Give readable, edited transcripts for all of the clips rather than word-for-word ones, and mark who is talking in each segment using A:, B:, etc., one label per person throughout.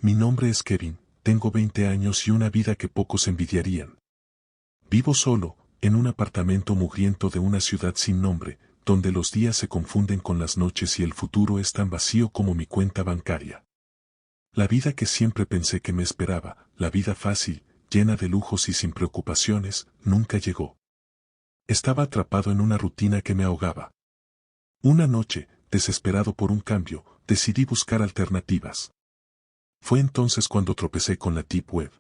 A: Mi nombre es Kevin, tengo 20 años y una vida que pocos envidiarían. Vivo solo, en un apartamento mugriento de una ciudad sin nombre, donde los días se confunden con las noches y el futuro es tan vacío como mi cuenta bancaria. La vida que siempre pensé que me esperaba, la vida fácil, llena de lujos y sin preocupaciones, nunca llegó. Estaba atrapado en una rutina que me ahogaba. Una noche, desesperado por un cambio, decidí buscar alternativas. Fue entonces cuando tropecé con la Deep Web.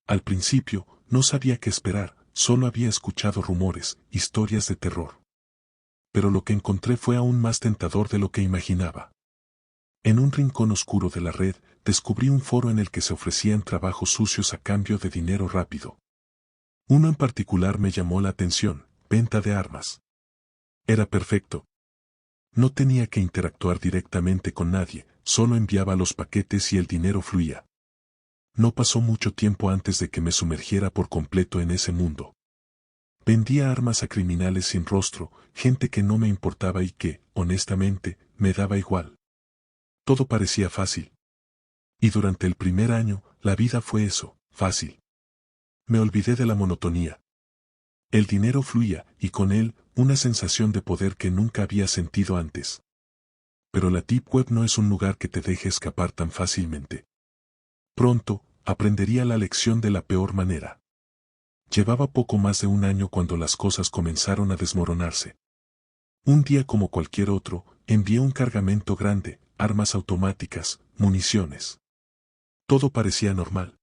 A: Al principio, no sabía qué esperar, solo había escuchado rumores, historias de terror. Pero lo que encontré fue aún más tentador de lo que imaginaba. En un rincón oscuro de la red, descubrí un foro en el que se ofrecían trabajos sucios a cambio de dinero rápido. Uno en particular me llamó la atención: venta de armas. Era perfecto. No tenía que interactuar directamente con nadie, solo enviaba los paquetes y el dinero fluía. No pasó mucho tiempo antes de que me sumergiera por completo en ese mundo. Vendía armas a criminales sin rostro, gente que no me importaba y que, honestamente, me daba igual. Todo parecía fácil. Y durante el primer año, la vida fue eso, fácil. Me olvidé de la monotonía. El dinero fluía, y con él, una sensación de poder que nunca había sentido antes. Pero la Deep Web no es un lugar que te deje escapar tan fácilmente. Pronto, aprendería la lección de la peor manera. Llevaba poco más de un año cuando las cosas comenzaron a desmoronarse. Un día como cualquier otro, envié un cargamento grande, armas automáticas, municiones. Todo parecía normal.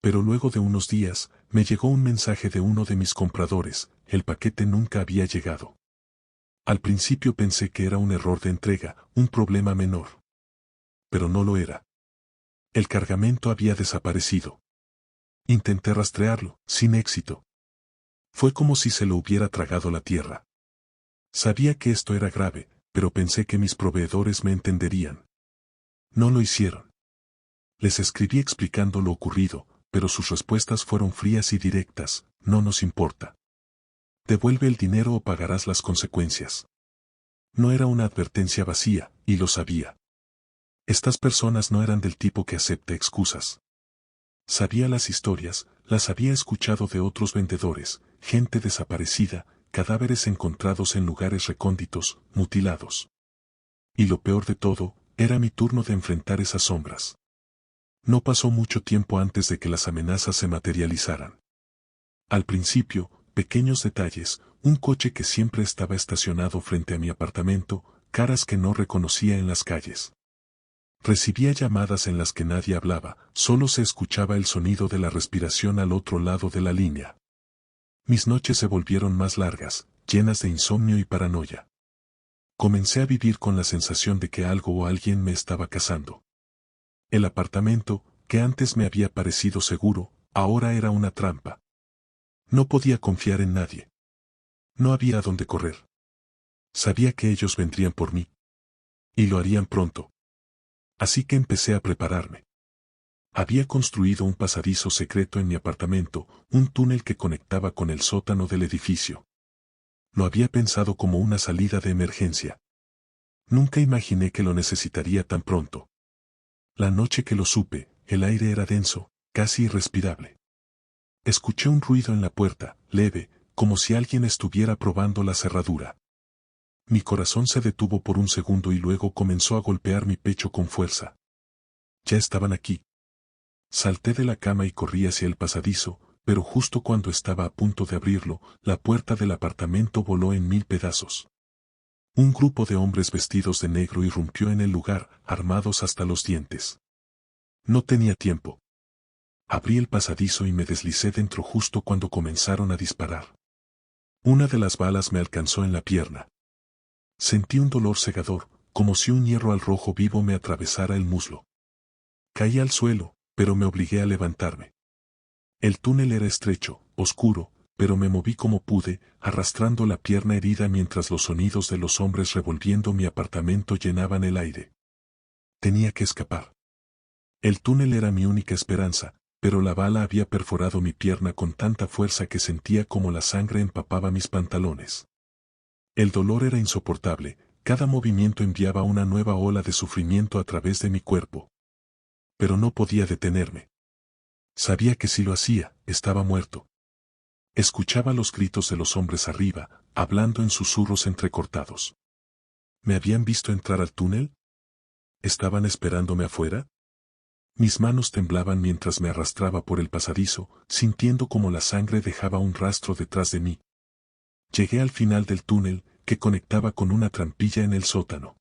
A: Pero luego de unos días, me llegó un mensaje de uno de mis compradores: el paquete nunca había llegado. Al principio pensé que era un error de entrega, un problema menor. Pero no lo era. El cargamento había desaparecido. Intenté rastrearlo, sin éxito. Fue como si se lo hubiera tragado la tierra. Sabía que esto era grave, pero pensé que mis proveedores me entenderían. No lo hicieron. Les escribí explicando lo ocurrido, pero sus respuestas fueron frías y directas: no nos importa. Devuelve el dinero o pagarás las consecuencias. No era una advertencia vacía, y lo sabía. Estas personas no eran del tipo que acepte excusas. Sabía las historias, las había escuchado de otros vendedores: gente desaparecida, cadáveres encontrados en lugares recónditos, mutilados. Y lo peor de todo, era mi turno de enfrentar esas sombras. No pasó mucho tiempo antes de que las amenazas se materializaran. Al principio, pequeños detalles: un coche que siempre estaba estacionado frente a mi apartamento, caras que no reconocía en las calles. Recibía llamadas en las que nadie hablaba, solo se escuchaba el sonido de la respiración al otro lado de la línea. Mis noches se volvieron más largas, llenas de insomnio y paranoia. Comencé a vivir con la sensación de que algo o alguien me estaba cazando. El apartamento, que antes me había parecido seguro, ahora era una trampa. No podía confiar en nadie. No había a dónde correr. Sabía que ellos vendrían por mí. Y lo harían pronto. Así que empecé a prepararme. Había construido un pasadizo secreto en mi apartamento, un túnel que conectaba con el sótano del edificio. Lo había pensado como una salida de emergencia. Nunca imaginé que lo necesitaría tan pronto. La noche que lo supe, el aire era denso, casi irrespirable. Escuché un ruido en la puerta, leve, como si alguien estuviera probando la cerradura. Mi corazón se detuvo por un segundo y luego comenzó a golpear mi pecho con fuerza. Ya estaban aquí. Salté de la cama y corrí hacia el pasadizo, pero justo cuando estaba a punto de abrirlo, la puerta del apartamento voló en 1000 pedazos. Un grupo de hombres vestidos de negro irrumpió en el lugar, armados hasta los dientes. No tenía tiempo. Abrí el pasadizo y me deslicé dentro justo cuando comenzaron a disparar. Una de las balas me alcanzó en la pierna. Sentí un dolor cegador, como si un hierro al rojo vivo me atravesara el muslo. Caí al suelo, pero me obligué a levantarme. El túnel era estrecho, oscuro, pero me moví como pude, arrastrando la pierna herida mientras los sonidos de los hombres revolviendo mi apartamento llenaban el aire. Tenía que escapar. El túnel era mi única esperanza, pero la bala había perforado mi pierna con tanta fuerza que sentía como la sangre empapaba mis pantalones. El dolor era insoportable, cada movimiento enviaba una nueva ola de sufrimiento a través de mi cuerpo. Pero no podía detenerme. Sabía que si lo hacía, estaba muerto. Escuchaba los gritos de los hombres arriba, hablando en susurros entrecortados. ¿Me habían visto entrar al túnel? ¿Estaban esperándome afuera? Mis manos temblaban mientras me arrastraba por el pasadizo, sintiendo como la sangre dejaba un rastro detrás de mí. Llegué al final del túnel, que conectaba con una trampilla en el sótano.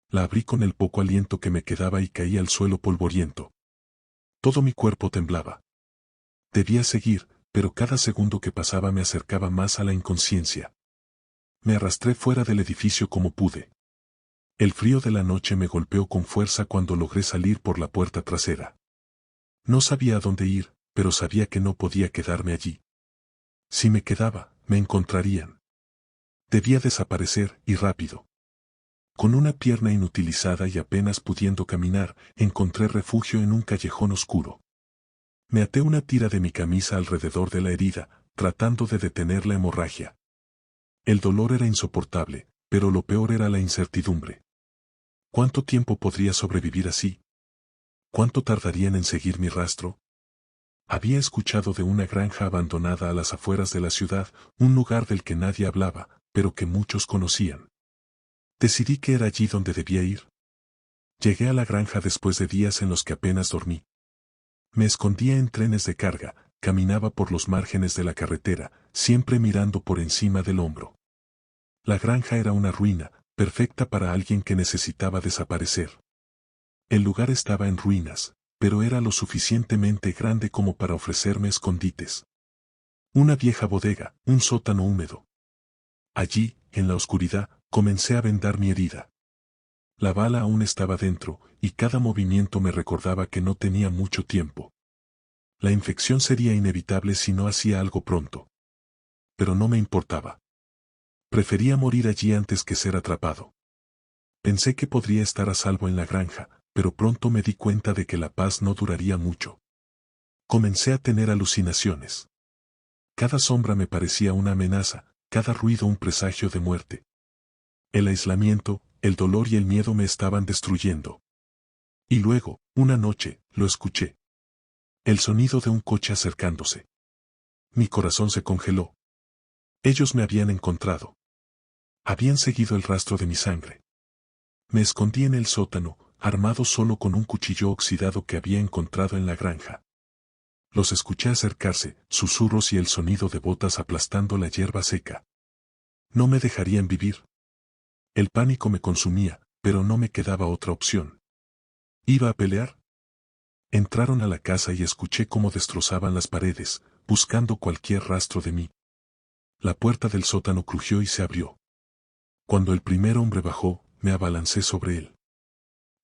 A: La abrí con el poco aliento que me quedaba y caí al suelo polvoriento. Todo mi cuerpo temblaba. Debía seguir, pero cada segundo que pasaba me acercaba más a la inconsciencia. Me arrastré fuera del edificio como pude. El frío de la noche me golpeó con fuerza cuando logré salir por la puerta trasera. No sabía a dónde ir, pero sabía que no podía quedarme allí. Si me quedaba, me encontrarían. Debía desaparecer, y rápido. Con una pierna inutilizada y apenas pudiendo caminar, encontré refugio en un callejón oscuro. Me até una tira de mi camisa alrededor de la herida, tratando de detener la hemorragia. El dolor era insoportable, pero lo peor era la incertidumbre. ¿Cuánto tiempo podría sobrevivir así? ¿Cuánto tardarían en seguir mi rastro? Había escuchado de una granja abandonada a las afueras de la ciudad, un lugar del que nadie hablaba, pero que muchos conocían. Decidí que era allí donde debía ir. Llegué a la granja después de días en los que apenas dormí. Me escondía en trenes de carga, caminaba por los márgenes de la carretera, siempre mirando por encima del hombro. La granja era una ruina, perfecta para alguien que necesitaba desaparecer. El lugar estaba en ruinas, pero era lo suficientemente grande como para ofrecerme escondites. Una vieja bodega, un sótano húmedo. Allí, en la oscuridad, comencé a vendar mi herida. La bala aún estaba dentro, y cada movimiento me recordaba que no tenía mucho tiempo. La infección sería inevitable si no hacía algo pronto. Pero no me importaba. Prefería morir allí antes que ser atrapado. Pensé que podría estar a salvo en la granja, pero pronto me di cuenta de que la paz no duraría mucho. Comencé a tener alucinaciones. Cada sombra me parecía una amenaza, cada ruido un presagio de muerte. El aislamiento, el dolor y el miedo me estaban destruyendo. Y luego, una noche, lo escuché. El sonido de un coche acercándose. Mi corazón se congeló. Ellos me habían encontrado. Habían seguido el rastro de mi sangre. Me escondí en el sótano, armado solo con un cuchillo oxidado que había encontrado en la granja. Los escuché acercarse, susurros y el sonido de botas aplastando la hierba seca. No me dejarían vivir. El pánico me consumía, pero no me quedaba otra opción. ¿Iba a pelear? Entraron a la casa y escuché cómo destrozaban las paredes, buscando cualquier rastro de mí. La puerta del sótano crujió y se abrió. Cuando el primer hombre bajó, me abalancé sobre él.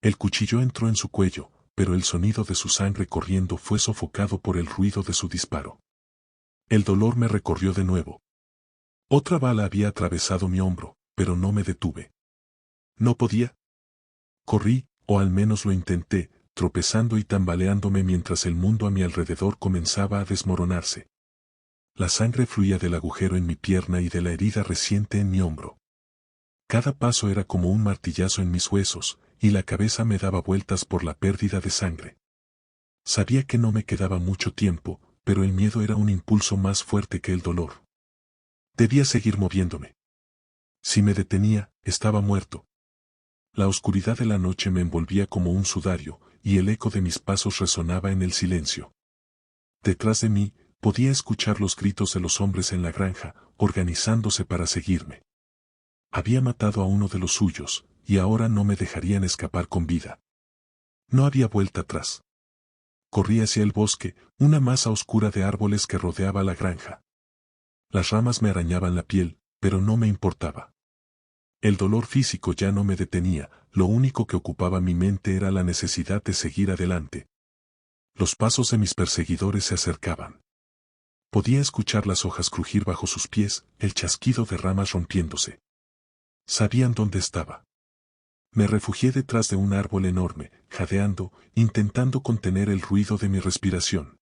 A: El cuchillo entró en su cuello, pero el sonido de su sangre corriendo fue sofocado por el ruido de su disparo. El dolor me recorrió de nuevo. Otra bala había atravesado mi hombro, pero no me detuve. ¿No podía? Corrí, o al menos lo intenté, tropezando y tambaleándome mientras el mundo a mi alrededor comenzaba a desmoronarse. La sangre fluía del agujero en mi pierna y de la herida reciente en mi hombro. Cada paso era como un martillazo en mis huesos, y la cabeza me daba vueltas por la pérdida de sangre. Sabía que no me quedaba mucho tiempo, pero el miedo era un impulso más fuerte que el dolor. Debía seguir moviéndome. Si me detenía, estaba muerto. La oscuridad de la noche me envolvía como un sudario, y el eco de mis pasos resonaba en el silencio. Detrás de mí, podía escuchar los gritos de los hombres en la granja, organizándose para seguirme. Había matado a uno de los suyos, y ahora no me dejarían escapar con vida. No había vuelta atrás. Corrí hacia el bosque, una masa oscura de árboles que rodeaba la granja. Las ramas me arañaban la piel, pero no me importaba. El dolor físico ya no me detenía, lo único que ocupaba mi mente era la necesidad de seguir adelante. Los pasos de mis perseguidores se acercaban. Podía escuchar las hojas crujir bajo sus pies, el chasquido de ramas rompiéndose. Sabían dónde estaba. Me refugié detrás de un árbol enorme, jadeando, intentando contener el ruido de mi respiración.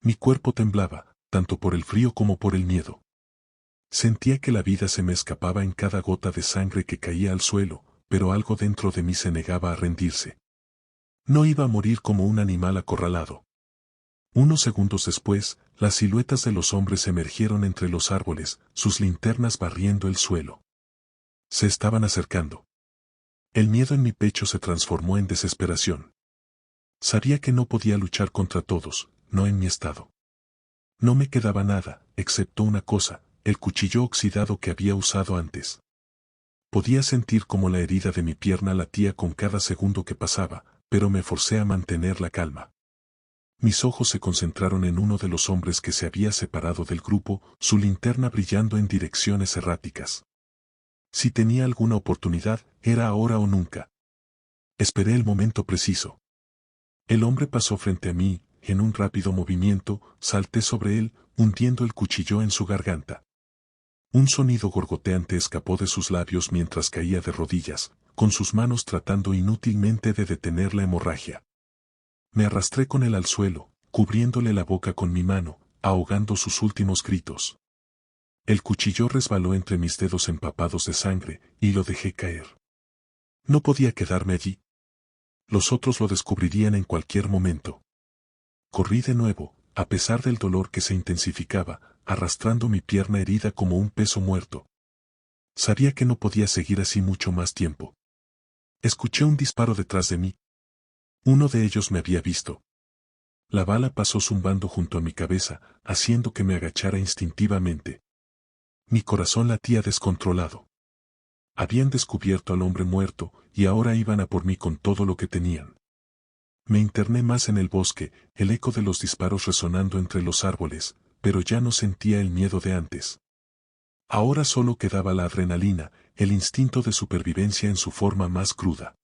A: Mi cuerpo temblaba, tanto por el frío como por el miedo. Sentía que la vida se me escapaba en cada gota de sangre que caía al suelo, pero algo dentro de mí se negaba a rendirse. No iba a morir como un animal acorralado. Unos segundos después, las siluetas de los hombres emergieron entre los árboles, sus linternas barriendo el suelo. Se estaban acercando. El miedo en mi pecho se transformó en desesperación. Sabía que no podía luchar contra todos, no en mi estado. No me quedaba nada, excepto una cosa, el cuchillo oxidado que había usado antes. Podía sentir cómo la herida de mi pierna latía con cada segundo que pasaba, pero me forcé a mantener la calma. Mis ojos se concentraron en uno de los hombres que se había separado del grupo, su linterna brillando en direcciones erráticas. Si tenía alguna oportunidad, era ahora o nunca. Esperé el momento preciso. El hombre pasó frente a mí, en un rápido movimiento, salté sobre él, hundiendo el cuchillo en su garganta. Un sonido gorgoteante escapó de sus labios mientras caía de rodillas, con sus manos tratando inútilmente de detener la hemorragia. Me arrastré con él al suelo, cubriéndole la boca con mi mano, ahogando sus últimos gritos. El cuchillo resbaló entre mis dedos empapados de sangre, y lo dejé caer. No podía quedarme allí. Los otros lo descubrirían en cualquier momento. Corrí de nuevo, a pesar del dolor que se intensificaba, arrastrando mi pierna herida como un peso muerto. Sabía que no podía seguir así mucho más tiempo. Escuché un disparo detrás de mí. Uno de ellos me había visto. La bala pasó zumbando junto a mi cabeza, haciendo que me agachara instintivamente. Mi corazón latía descontrolado. Habían descubierto al hombre muerto, y ahora iban a por mí con todo lo que tenían. Me interné más en el bosque, el eco de los disparos resonando entre los árboles, pero ya no sentía el miedo de antes. Ahora solo quedaba la adrenalina, el instinto de supervivencia en su forma más cruda.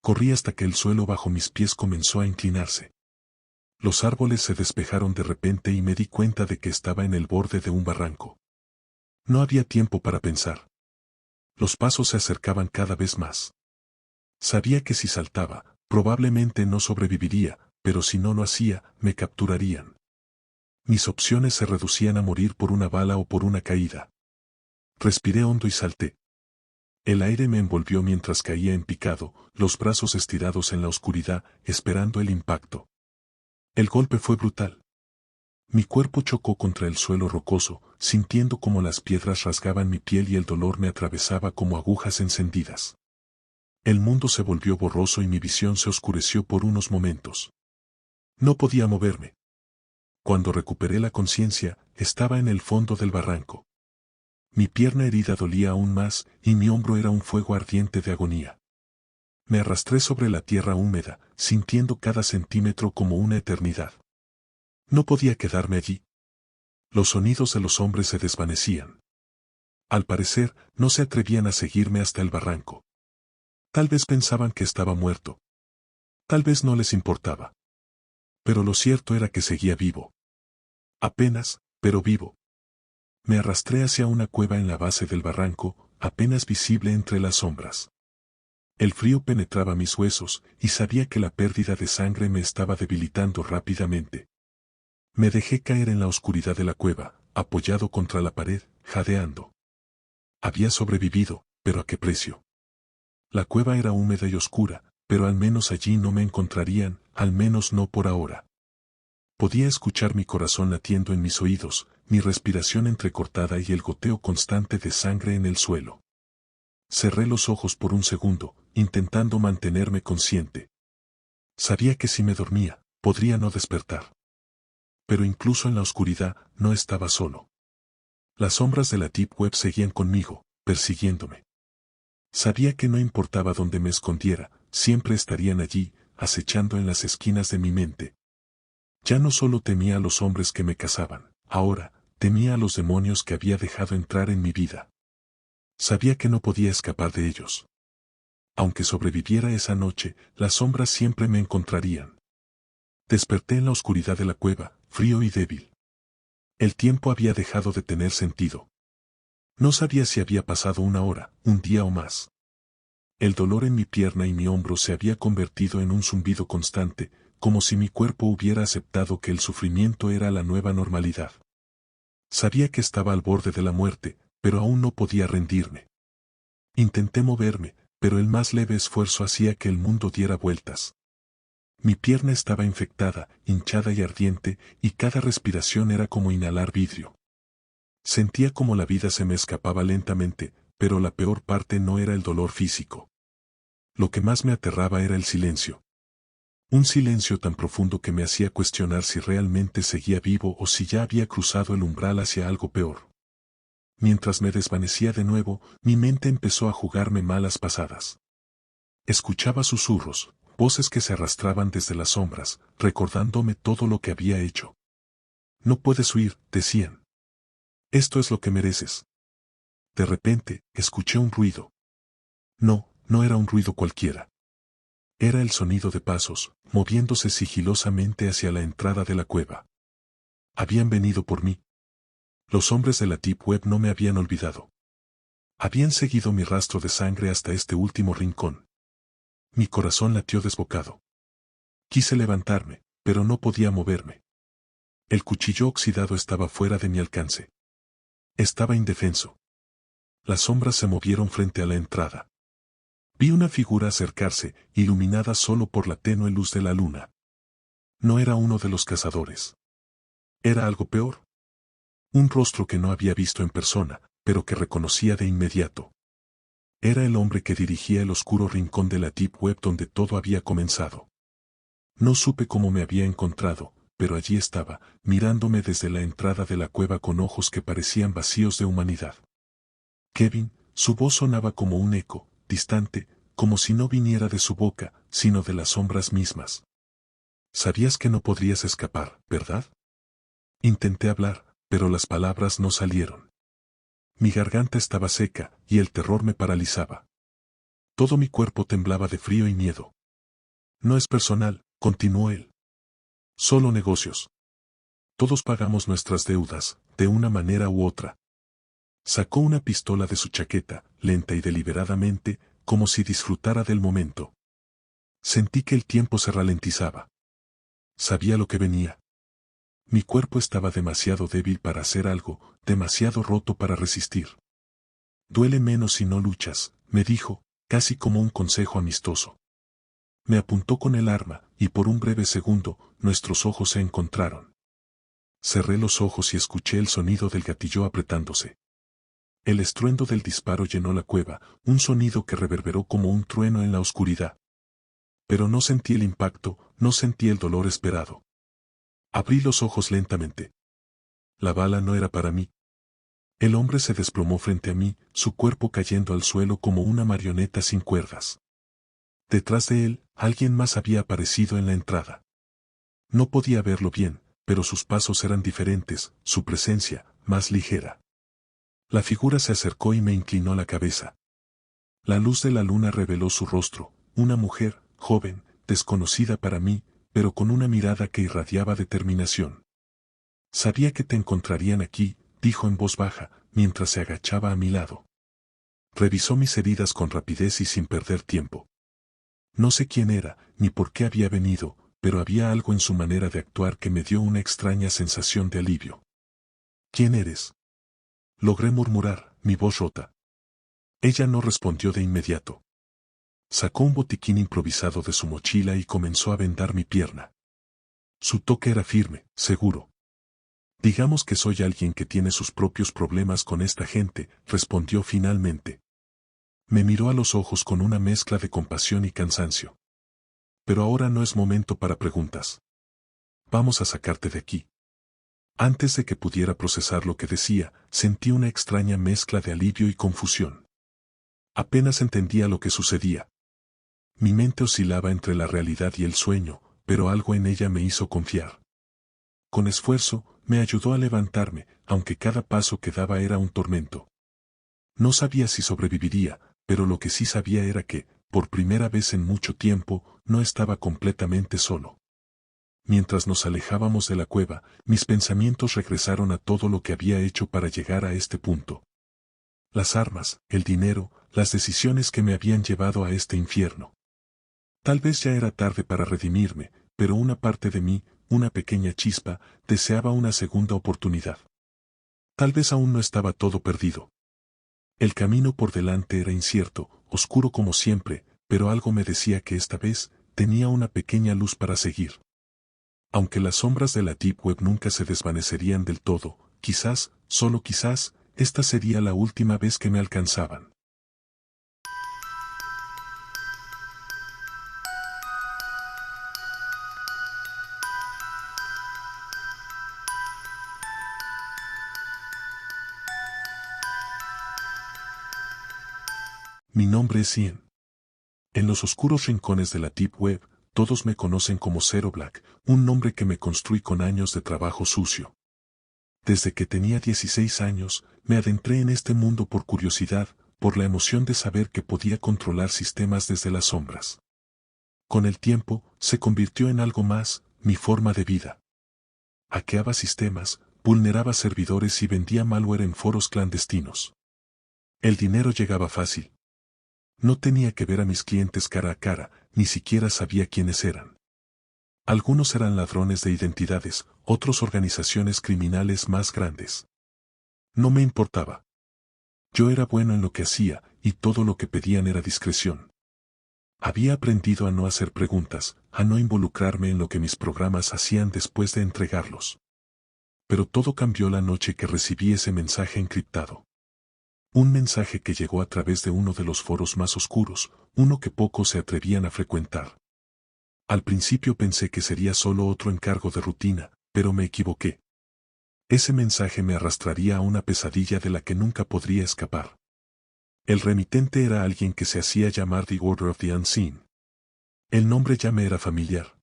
A: Corrí hasta que el suelo bajo mis pies comenzó a inclinarse. Los árboles se despejaron de repente y me di cuenta de que estaba en el borde de un barranco. No había tiempo para pensar. Los pasos se acercaban cada vez más. Sabía que si saltaba, probablemente no sobreviviría, pero si no lo hacía, me capturarían. Mis opciones se reducían a morir por una bala o por una caída. Respiré hondo y salté. El aire me envolvió mientras caía en picado, los brazos estirados en la oscuridad, esperando el impacto. El golpe fue brutal. Mi cuerpo chocó contra el suelo rocoso, sintiendo como las piedras rasgaban mi piel y el dolor me atravesaba como agujas encendidas. El mundo se volvió borroso y mi visión se oscureció por unos momentos. No podía moverme. Cuando recuperé la conciencia, estaba en el fondo del barranco. Mi pierna herida dolía aún más, y mi hombro era un fuego ardiente de agonía. Me arrastré sobre la tierra húmeda, sintiendo cada centímetro como una eternidad. No podía quedarme allí. Los sonidos de los hombres se desvanecían. Al parecer, no se atrevían a seguirme hasta el barranco. Tal vez pensaban que estaba muerto. Tal vez no les importaba. Pero lo cierto era que seguía vivo. Apenas, pero vivo. Me arrastré hacia una cueva en la base del barranco, apenas visible entre las sombras. El frío penetraba mis huesos, y sabía que la pérdida de sangre me estaba debilitando rápidamente. Me dejé caer en la oscuridad de la cueva, apoyado contra la pared, jadeando. Había sobrevivido, pero ¿a qué precio? La cueva era húmeda y oscura, pero al menos allí no me encontrarían, al menos no por ahora. Podía escuchar mi corazón latiendo en mis oídos, mi respiración entrecortada y el goteo constante de sangre en el suelo. Cerré los ojos por un segundo, intentando mantenerme consciente. Sabía que si me dormía, podría no despertar. Pero incluso en la oscuridad, no estaba solo. Las sombras de la Deep Web seguían conmigo, persiguiéndome. Sabía que no importaba dónde me escondiera, siempre estarían allí, acechando en las esquinas de mi mente. Ya no solo temía a los hombres que me cazaban, ahora, temía a los demonios que había dejado entrar en mi vida. Sabía que no podía escapar de ellos. Aunque sobreviviera esa noche, las sombras siempre me encontrarían. Desperté en la oscuridad de la cueva, frío y débil. El tiempo había dejado de tener sentido. No sabía si había pasado una hora, un día o más. El dolor en mi pierna y mi hombro se había convertido en un zumbido constante, como si mi cuerpo hubiera aceptado que el sufrimiento era la nueva normalidad. Sabía que estaba al borde de la muerte, pero aún no podía rendirme. Intenté moverme, pero el más leve esfuerzo hacía que el mundo diera vueltas. Mi pierna estaba infectada, hinchada y ardiente, y cada respiración era como inhalar vidrio. Sentía como la vida se me escapaba lentamente, pero la peor parte no era el dolor físico. Lo que más me aterraba era el silencio. Un silencio tan profundo que me hacía cuestionar si realmente seguía vivo o si ya había cruzado el umbral hacia algo peor. Mientras me desvanecía de nuevo, mi mente empezó a jugarme malas pasadas. Escuchaba susurros, voces que se arrastraban desde las sombras, recordándome todo lo que había hecho. No puedes huir, decían. Esto es lo que mereces. De repente, escuché un ruido. No, no era un ruido cualquiera. Era el sonido de pasos, moviéndose sigilosamente hacia la entrada de la cueva. Habían venido por mí. Los hombres de la Deep Web no me habían olvidado. Habían seguido mi rastro de sangre hasta este último rincón. Mi corazón latió desbocado. Quise levantarme, pero no podía moverme. El cuchillo oxidado estaba fuera de mi alcance. Estaba indefenso. Las sombras se movieron frente a la entrada. Vi una figura acercarse, iluminada solo por la tenue luz de la luna. No era uno de los cazadores. Era algo peor. Un rostro que no había visto en persona, pero que reconocía de inmediato. Era el hombre que dirigía el oscuro rincón de la Deep Web donde todo había comenzado. No supe cómo me había encontrado, pero allí estaba, mirándome desde la entrada de la cueva con ojos que parecían vacíos de humanidad. Kevin, su voz sonaba como un eco, distante, como si no viniera de su boca, sino de las sombras mismas. Sabías que no podrías escapar, ¿verdad? Intenté hablar, pero las palabras no salieron. Mi garganta estaba seca, y el terror me paralizaba. Todo mi cuerpo temblaba de frío y miedo. No es personal, continuó él. Solo negocios. Todos pagamos nuestras deudas, de una manera u otra. Sacó una pistola de su chaqueta, lenta y deliberadamente, como si disfrutara del momento. Sentí que el tiempo se ralentizaba. Sabía lo que venía. Mi cuerpo estaba demasiado débil para hacer algo, demasiado roto para resistir. Duele menos si no luchas, me dijo, casi como un consejo amistoso. Me apuntó con el arma, y por un breve segundo, nuestros ojos se encontraron. Cerré los ojos y escuché el sonido del gatillo apretándose. El estruendo del disparo llenó la cueva, un sonido que reverberó como un trueno en la oscuridad. Pero no sentí el impacto, no sentí el dolor esperado. Abrí los ojos lentamente. La bala no era para mí. El hombre se desplomó frente a mí, su cuerpo cayendo al suelo como una marioneta sin cuerdas. Detrás de él, alguien más había aparecido en la entrada. No podía verlo bien, pero sus pasos eran diferentes, su presencia, más ligera. La figura se acercó y me inclinó la cabeza. La luz de la luna reveló su rostro, una mujer, joven, desconocida para mí, pero con una mirada que irradiaba determinación. Sabía que te encontrarían aquí, dijo en voz baja, mientras se agachaba a mi lado. Revisó mis heridas con rapidez y sin perder tiempo. No sé quién era, ni por qué había venido, pero había algo en su manera de actuar que me dio una extraña sensación de alivio. ¿Quién eres? Logré murmurar, mi voz rota. Ella no respondió de inmediato. Sacó un botiquín improvisado de su mochila y comenzó a vendar mi pierna. Su toque era firme, seguro. Digamos que soy alguien que tiene sus propios problemas con esta gente, respondió finalmente. Me miró a los ojos con una mezcla de compasión y cansancio. Pero ahora no es momento para preguntas. Vamos a sacarte de aquí. Antes de que pudiera procesar lo que decía, sentí una extraña mezcla de alivio y confusión. Apenas entendía lo que sucedía. Mi mente oscilaba entre la realidad y el sueño, pero algo en ella me hizo confiar. Con esfuerzo, me ayudó a levantarme, aunque cada paso que daba era un tormento. No sabía si sobreviviría, pero lo que sí sabía era que, por primera vez en mucho tiempo, no estaba completamente solo. Mientras nos alejábamos de la cueva, mis pensamientos regresaron a todo lo que había hecho para llegar a este punto. Las armas, el dinero, las decisiones que me habían llevado a este infierno. Tal vez ya era tarde para redimirme, pero una parte de mí, una pequeña chispa, deseaba una segunda oportunidad. Tal vez aún no estaba todo perdido. El camino por delante era incierto, oscuro como siempre, pero algo me decía que esta vez, tenía una pequeña luz para seguir. Aunque las sombras de la Deep Web nunca se desvanecerían del todo, quizás, solo quizás, esta sería la última vez que me alcanzaban. Mi nombre es Ian. En los oscuros rincones de la Deep Web, todos me conocen como Zero Black, un nombre que me construí con años de trabajo sucio. Desde que tenía 16 años, me adentré en este mundo por curiosidad, por la emoción de saber que podía controlar sistemas desde las sombras. Con el tiempo, se convirtió en algo más, mi forma de vida. Hackeaba sistemas, vulneraba servidores y vendía malware en foros clandestinos. El dinero llegaba fácil. No tenía que ver a mis clientes cara a cara, ni siquiera sabía quiénes eran. Algunos eran ladrones de identidades, otros organizaciones criminales más grandes. No me importaba. Yo era bueno en lo que hacía, y todo lo que pedían era discreción. Había aprendido a no hacer preguntas, a no involucrarme en lo que mis programas hacían después de entregarlos. Pero todo cambió la noche que recibí ese mensaje encriptado. Un mensaje que llegó a través de uno de los foros más oscuros, uno que pocos se atrevían a frecuentar. Al principio pensé que sería solo otro encargo de rutina, pero me equivoqué. Ese mensaje me arrastraría a una pesadilla de la que nunca podría escapar. El remitente era alguien que se hacía llamar The Order of the Unseen. El nombre ya me era familiar.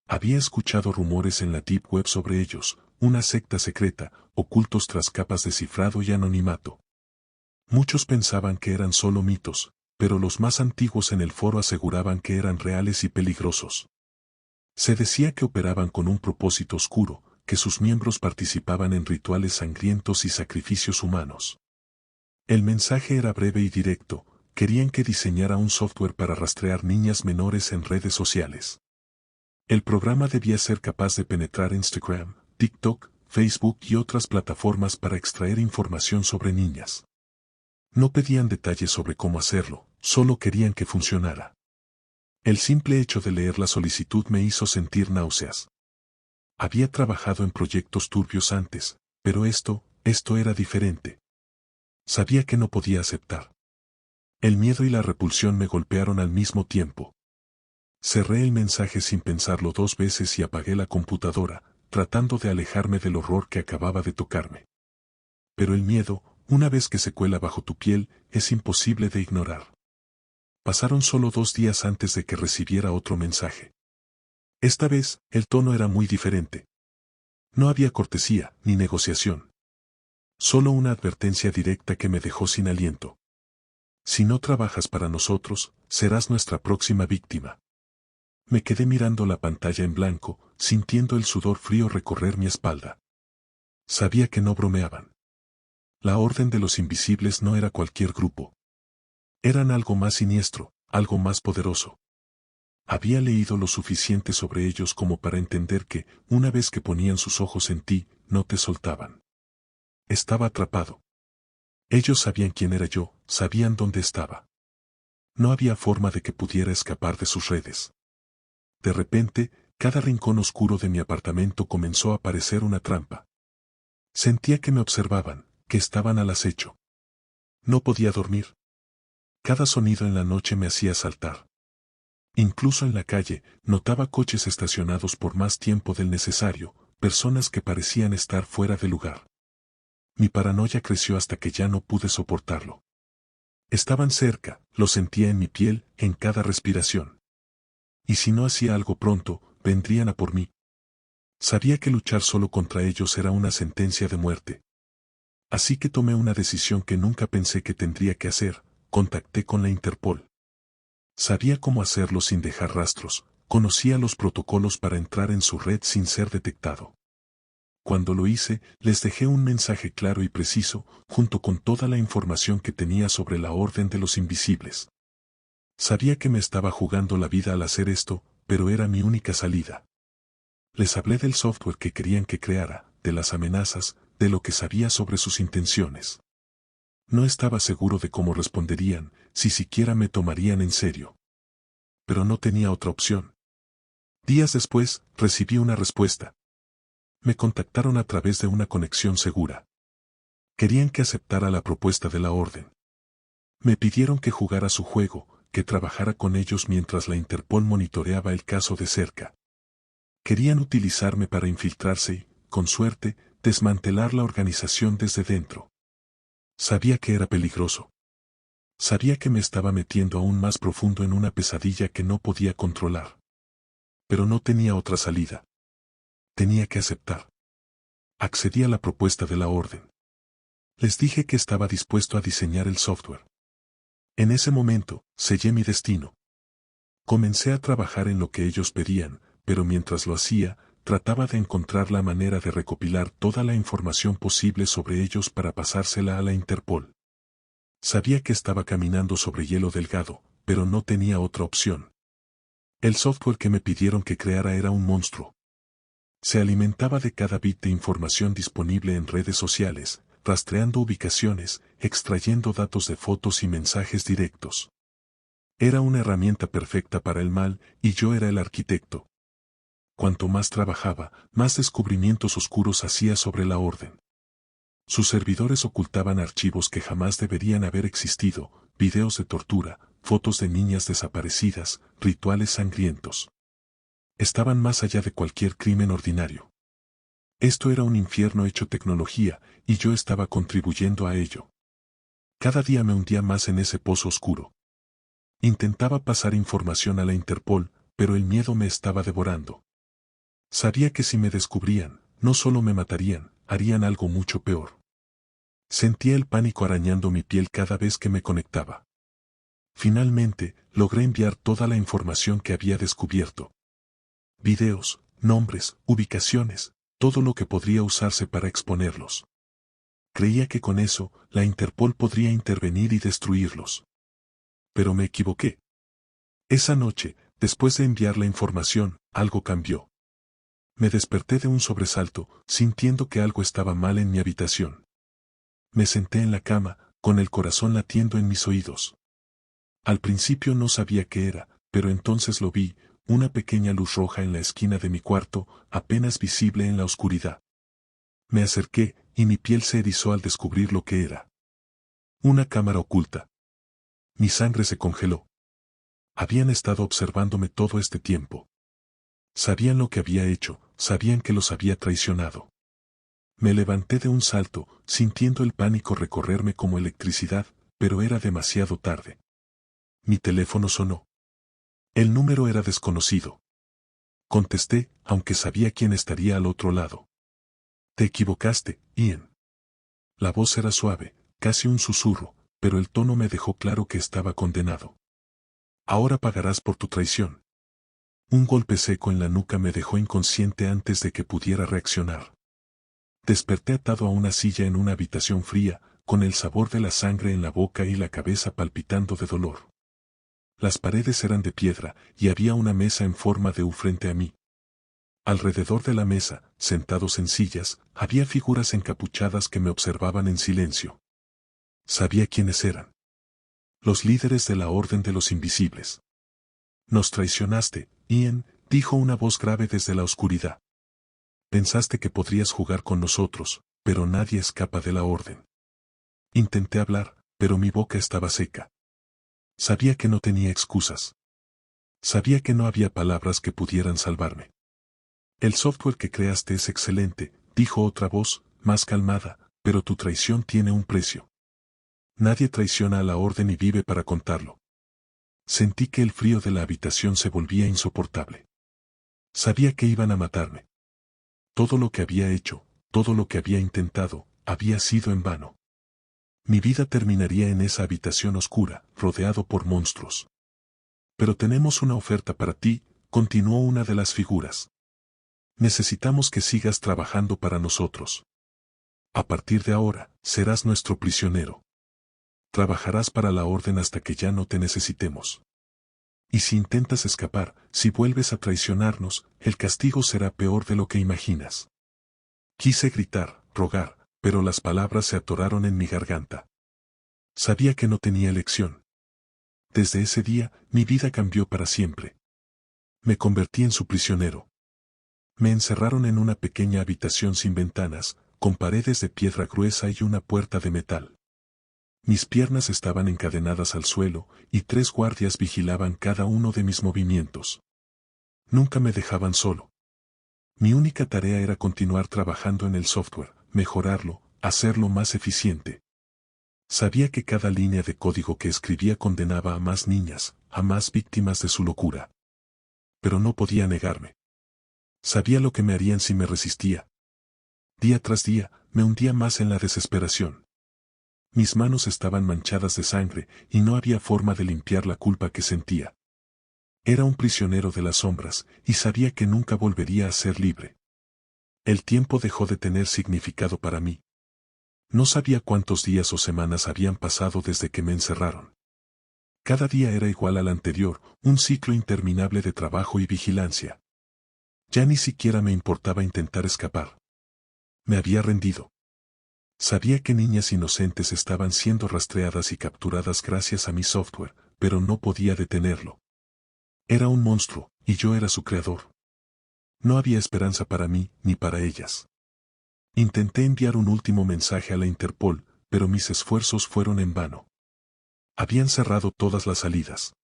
A: Había escuchado rumores en la Deep Web sobre ellos, una secta secreta, ocultos tras capas de cifrado y anonimato. Muchos pensaban que eran solo mitos, pero los más antiguos en el foro aseguraban que eran reales y peligrosos. Se decía que operaban con un propósito oscuro, que sus miembros participaban en rituales sangrientos y sacrificios humanos. El mensaje era breve y directo, querían que diseñara un software para rastrear niñas menores en redes sociales. El programa debía ser capaz de penetrar Instagram, TikTok, Facebook y otras plataformas para extraer información sobre niñas. No pedían detalles sobre cómo hacerlo, solo querían que funcionara. El simple hecho de leer la solicitud me hizo sentir náuseas. Había trabajado en proyectos turbios antes, pero esto era diferente. Sabía que no podía aceptar. El miedo y la repulsión me golpearon al mismo tiempo. Cerré el mensaje sin pensarlo 2 veces y apagué la computadora, tratando de alejarme del horror que acababa de tocarme. Pero el miedo, una vez que se cuela bajo tu piel, es imposible de ignorar. Pasaron solo 2 días antes de que recibiera otro mensaje. Esta vez, el tono era muy diferente. No había cortesía, ni negociación. Solo una advertencia directa que me dejó sin aliento. Si no trabajas para nosotros, serás nuestra próxima víctima. Me quedé mirando la pantalla en blanco, sintiendo el sudor frío recorrer mi espalda. Sabía que no bromeaban. La Orden de los Invisibles no era cualquier grupo. Eran algo más siniestro, algo más poderoso. Había leído lo suficiente sobre ellos como para entender que, una vez que ponían sus ojos en ti, no te soltaban. Estaba atrapado. Ellos sabían quién era yo, sabían dónde estaba. No había forma de que pudiera escapar de sus redes. De repente, cada rincón oscuro de mi apartamento comenzó a parecer una trampa. Sentía que me observaban, que estaban al acecho. No podía dormir. Cada sonido en la noche me hacía saltar. Incluso en la calle, notaba coches estacionados por más tiempo del necesario, personas que parecían estar fuera de lugar. Mi paranoia creció hasta que ya no pude soportarlo. Estaban cerca, lo sentía en mi piel, en cada respiración. Y si no hacía algo pronto, vendrían a por mí. Sabía que luchar solo contra ellos era una sentencia de muerte. Así que tomé una decisión que nunca pensé que tendría que hacer, contacté con la Interpol. Sabía cómo hacerlo sin dejar rastros, conocía los protocolos para entrar en su red sin ser detectado. Cuando lo hice, les dejé un mensaje claro y preciso, junto con toda la información que tenía sobre la Orden de los Invisibles. Sabía que me estaba jugando la vida al hacer esto, pero era mi única salida. Les hablé del software que querían que creara, de las amenazas, de lo que sabía sobre sus intenciones. No estaba seguro de cómo responderían, si siquiera me tomarían en serio. pero no tenía otra opción. Días después, recibí una respuesta. Me contactaron a través de una conexión segura. Querían que aceptara la propuesta de la orden. Me pidieron que jugara su juego, que trabajara con ellos mientras la Interpol monitoreaba el caso de cerca. Querían utilizarme para infiltrarse y, con suerte, desmantelar la organización desde dentro. Sabía que era peligroso. Sabía que me estaba metiendo aún más profundo en una pesadilla que no podía controlar. Pero no tenía otra salida. Tenía que aceptar. Accedí a la propuesta de la orden. Les dije que estaba dispuesto a diseñar el software. En ese momento, sellé mi destino. Comencé a trabajar en lo que ellos pedían, pero mientras lo hacía, trataba de encontrar la manera de recopilar toda la información posible sobre ellos para pasársela a la Interpol. Sabía que estaba caminando sobre hielo delgado, pero no tenía otra opción. El software que me pidieron que creara era un monstruo. Se alimentaba de cada bit de información disponible en redes sociales, rastreando ubicaciones, extrayendo datos de fotos y mensajes directos. Era una herramienta perfecta para el mal, y yo era el arquitecto. Cuanto más trabajaba, más descubrimientos oscuros hacía sobre la orden. Sus servidores ocultaban archivos que jamás deberían haber existido, videos de tortura, fotos de niñas desaparecidas, rituales sangrientos. Estaban más allá de cualquier crimen ordinario. Esto era un infierno hecho tecnología, y yo estaba contribuyendo a ello. Cada día me hundía más en ese pozo oscuro. Intentaba pasar información a la Interpol, pero el miedo me estaba devorando. Sabía que si me descubrían, no solo me matarían, harían algo mucho peor. Sentía el pánico arañando mi piel cada vez que me conectaba. Finalmente, logré enviar toda la información que había descubierto. Videos, nombres, ubicaciones, todo lo que podría usarse para exponerlos. Creía que con eso, la Interpol podría intervenir y destruirlos. Pero me equivoqué. Esa noche, después de enviar la información, algo cambió. Me desperté de un sobresalto, sintiendo que algo estaba mal en mi habitación. Me senté en la cama, con el corazón latiendo en mis oídos. Al principio no sabía qué era, pero entonces lo vi, una pequeña luz roja en la esquina de mi cuarto, apenas visible en la oscuridad. Me acerqué, y mi piel se erizó al descubrir lo que era. Una cámara oculta. Mi sangre se congeló. Habían estado observándome todo este tiempo. Sabían lo que había hecho, sabían que los había traicionado. Me levanté de un salto, sintiendo el pánico recorrerme como electricidad, pero era demasiado tarde. Mi teléfono sonó. El número era desconocido. Contesté, aunque sabía quién estaría al otro lado. Te equivocaste, Ian. La voz era suave, casi un susurro, pero el tono me dejó claro que estaba condenado. Ahora pagarás por tu traición. Un golpe seco en la nuca me dejó inconsciente antes de que pudiera reaccionar. Desperté atado a una silla en una habitación fría, con el sabor de la sangre en la boca y la cabeza palpitando de dolor. Las paredes eran de piedra, y había una mesa en forma de U frente a mí. Alrededor de la mesa, sentados en sillas, había figuras encapuchadas que me observaban en silencio. Sabía quiénes eran. Los líderes de la Orden de los Invisibles. Nos traicionaste, Ian, dijo una voz grave desde la oscuridad. Pensaste que podrías jugar con nosotros, pero nadie escapa de la Orden. Intenté hablar, pero mi boca estaba seca. Sabía que no tenía excusas. Sabía que no había palabras que pudieran salvarme. El software que creaste es excelente, dijo otra voz, más calmada, pero tu traición tiene un precio. Nadie traiciona a la Orden y vive para contarlo. Sentí que el frío de la habitación se volvía insoportable. Sabía que iban a matarme. Todo lo que había hecho, todo lo que había intentado, había sido en vano. Mi vida terminaría en esa habitación oscura, rodeado por monstruos. Pero tenemos una oferta para ti, continuó una de las figuras. Necesitamos que sigas trabajando para nosotros. A partir de ahora, serás nuestro prisionero. Trabajarás para la Orden hasta que ya no te necesitemos. Y si intentas escapar, si vuelves a traicionarnos, el castigo será peor de lo que imaginas. Quise gritar, rogar, pero las palabras se atoraron en mi garganta. Sabía que no tenía elección. Desde ese día, mi vida cambió para siempre. Me convertí en su prisionero. Me encerraron en una pequeña habitación sin ventanas, con paredes de piedra gruesa y una puerta de metal. Mis piernas estaban encadenadas al suelo, y 3 guardias vigilaban cada uno de mis movimientos. Nunca me dejaban solo. Mi única tarea era continuar trabajando en el software, mejorarlo, hacerlo más eficiente. Sabía que cada línea de código que escribía condenaba a más niñas, a más víctimas de su locura. Pero no podía negarme. Sabía lo que me harían si me resistía. Día tras día, me hundía más en la desesperación. Mis manos estaban manchadas de sangre, y no había forma de limpiar la culpa que sentía. Era un prisionero de las sombras, y sabía que nunca volvería a ser libre. El tiempo dejó de tener significado para mí. No sabía cuántos días o semanas habían pasado desde que me encerraron. Cada día era igual al anterior, un ciclo interminable de trabajo y vigilancia. Ya ni siquiera me importaba intentar escapar. Me había rendido. Sabía que niñas inocentes estaban siendo rastreadas y capturadas gracias a mi software, pero no podía detenerlo. Era un monstruo, y yo era su creador. No había esperanza para mí, ni para ellas. Intenté enviar un último mensaje a la Interpol, pero mis esfuerzos fueron en vano. Habían cerrado todas las salidas.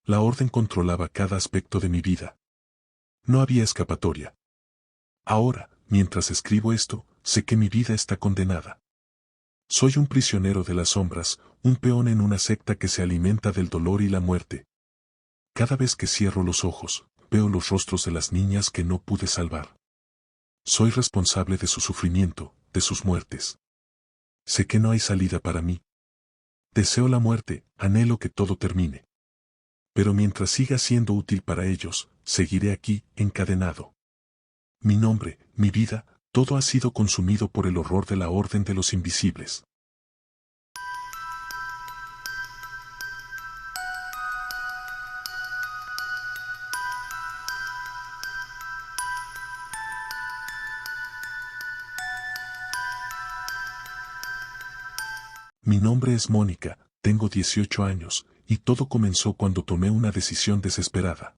A: La orden controlaba cada aspecto de mi vida. No había escapatoria. Ahora, mientras escribo esto, sé que mi vida está condenada. Soy un prisionero de las sombras, un peón en una secta que se alimenta del dolor y la muerte. Cada vez que cierro los ojos, veo los rostros de las niñas que no pude salvar. Soy responsable de su sufrimiento, de sus muertes. Sé que no hay salida para mí. Deseo la muerte, anhelo que todo termine. Pero mientras siga siendo útil para ellos, seguiré aquí, encadenado. Mi nombre, mi vida, todo ha sido consumido por el horror de la Orden de los Invisibles. Mi nombre es Mónica, tengo 18 años, y todo comenzó cuando tomé una decisión desesperada.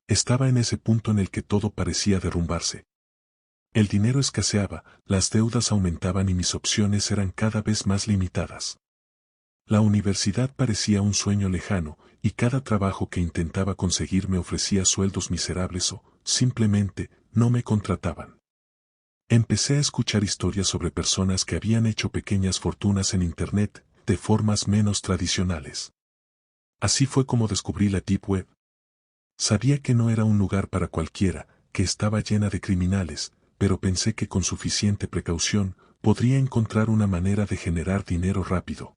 A: Estaba en ese punto en el que todo parecía derrumbarse. El dinero escaseaba, las deudas aumentaban y mis opciones eran cada vez más limitadas. La universidad parecía un sueño lejano, y cada trabajo que intentaba conseguir me ofrecía sueldos miserables o, simplemente, no me contrataban. Empecé a escuchar historias sobre personas que habían hecho pequeñas fortunas en Internet, de formas menos tradicionales. Así fue como descubrí la Deep Web. Sabía que no era un lugar para cualquiera, que estaba llena de criminales, pero pensé que con suficiente precaución, podría encontrar una manera de generar dinero rápido.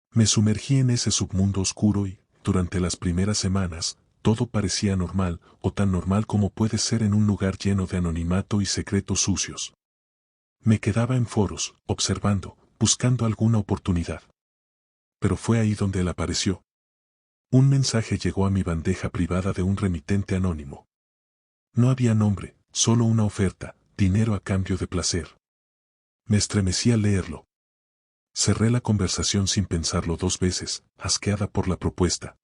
A: Me sumergí en ese submundo oscuro y, durante las primeras semanas, todo parecía normal, o tan normal como puede ser en un lugar lleno de anonimato y secretos sucios. Me quedaba en foros, observando, buscando alguna oportunidad. Pero fue ahí donde él apareció. Un mensaje llegó a mi bandeja privada de un remitente anónimo. No había nombre, solo una oferta, dinero a cambio de placer. Me estremecí al leerlo. Cerré la conversación sin pensarlo 2 veces, asqueada por la propuesta.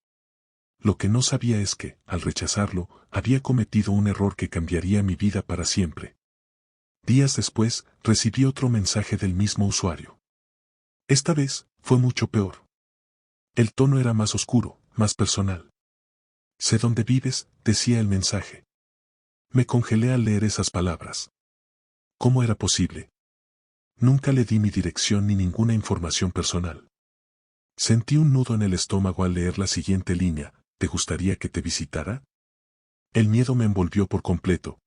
A: Lo que no sabía es que, al rechazarlo, había cometido un error que cambiaría mi vida para siempre. Días después, recibí otro mensaje del mismo usuario. Esta vez, fue mucho peor. El tono era más oscuro, más personal. Sé dónde vives, decía el mensaje. Me congelé al leer esas palabras. ¿Cómo era posible? Nunca le di mi dirección ni ninguna información personal. Sentí un nudo en el estómago al leer la siguiente línea. ¿Te gustaría que te visitara? El miedo me envolvió por completo.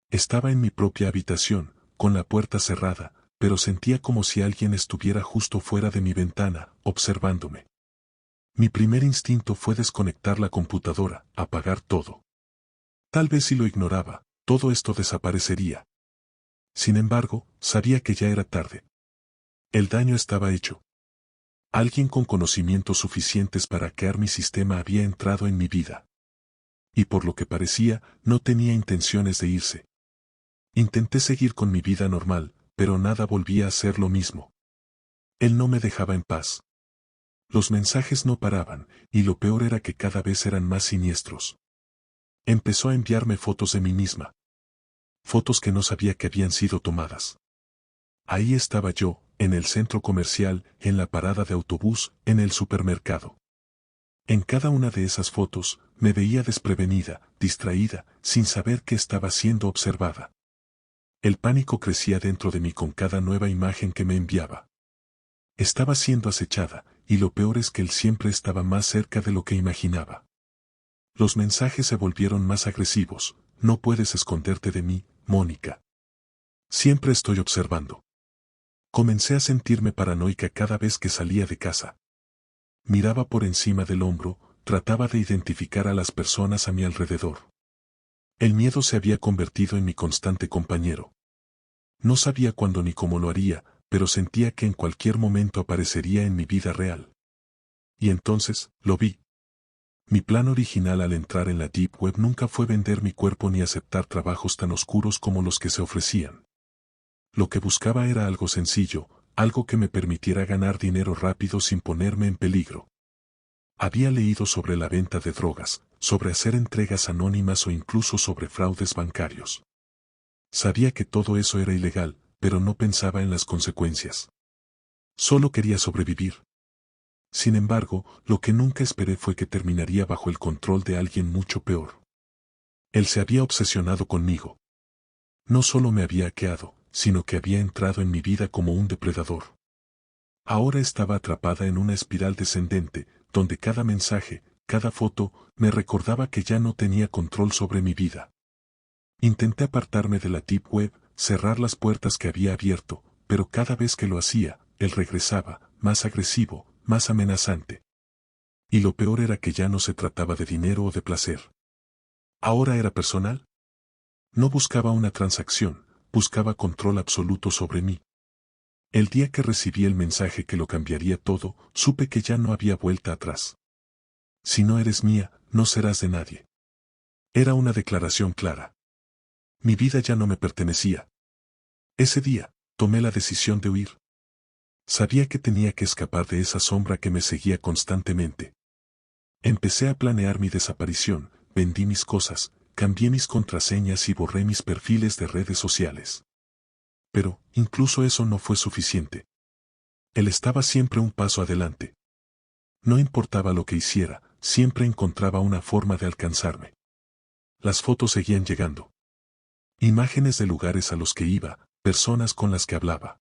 A: Estaba en mi propia habitación, con la puerta cerrada, pero sentía como si alguien estuviera justo fuera de mi ventana, observándome. Mi primer instinto fue desconectar la computadora, apagar todo. Tal vez si lo ignoraba, todo esto desaparecería. Sin embargo, sabía que ya era tarde. El daño estaba hecho. Alguien con conocimientos suficientes para hackear mi sistema había entrado en mi vida. Y por lo que parecía, no tenía intenciones de irse. Intenté seguir con mi vida normal, pero nada volvía a ser lo mismo. Él no me dejaba en paz. Los mensajes no paraban, y lo peor era que cada vez eran más siniestros. Empezó a enviarme fotos de mí misma. Fotos que no sabía que habían sido tomadas. Ahí estaba yo, en el centro comercial, en la parada de autobús, en el supermercado. En cada una de esas fotos, me veía desprevenida, distraída, sin saber que estaba siendo observada. El pánico crecía dentro de mí con cada nueva imagen que me enviaba. Estaba siendo acechada, y lo peor es que él siempre estaba más cerca de lo que imaginaba. Los mensajes se volvieron más agresivos. No puedes esconderte de mí, Mónica. Siempre estoy observando. Comencé a sentirme paranoica cada vez que salía de casa. Miraba por encima del hombro, trataba de identificar a las personas a mi alrededor. El miedo se había convertido en mi constante compañero. No sabía cuándo ni cómo lo haría, pero sentía que en cualquier momento aparecería en mi vida real. Y entonces, lo vi. Mi plan original al entrar en la Deep Web nunca fue vender mi cuerpo ni aceptar trabajos tan oscuros como los que se ofrecían. Lo que buscaba era algo sencillo, algo que me permitiera ganar dinero rápido sin ponerme en peligro. Había leído sobre la venta de drogas, sobre hacer entregas anónimas o incluso sobre fraudes bancarios. Sabía que todo eso era ilegal, pero no pensaba en las consecuencias. Solo quería sobrevivir. Sin embargo, lo que nunca esperé fue que terminaría bajo el control de alguien mucho peor. Él se había obsesionado conmigo. No solo me había hackeado, sino que había entrado en mi vida como un depredador. Ahora estaba atrapada en una espiral descendente, donde cada mensaje, cada foto, me recordaba que ya no tenía control sobre mi vida. Intenté apartarme de la Deep Web, cerrar las puertas que había abierto, pero cada vez que lo hacía, él regresaba, más agresivo, más amenazante. Y lo peor era que ya no se trataba de dinero o de placer. Ahora era personal. No buscaba una transacción, buscaba control absoluto sobre mí. El día que recibí el mensaje que lo cambiaría todo, supe que ya no había vuelta atrás. Si no eres mía, no serás de nadie. Era una declaración clara. Mi vida ya no me pertenecía. Ese día, tomé la decisión de huir. Sabía que tenía que escapar de esa sombra que me seguía constantemente. Empecé a planear mi desaparición, vendí mis cosas, cambié mis contraseñas y borré mis perfiles de redes sociales. Pero, incluso eso no fue suficiente. Él estaba siempre un paso adelante. No importaba lo que hiciera, siempre encontraba una forma de alcanzarme. Las fotos seguían llegando. Imágenes de lugares a los que iba, personas con las que hablaba.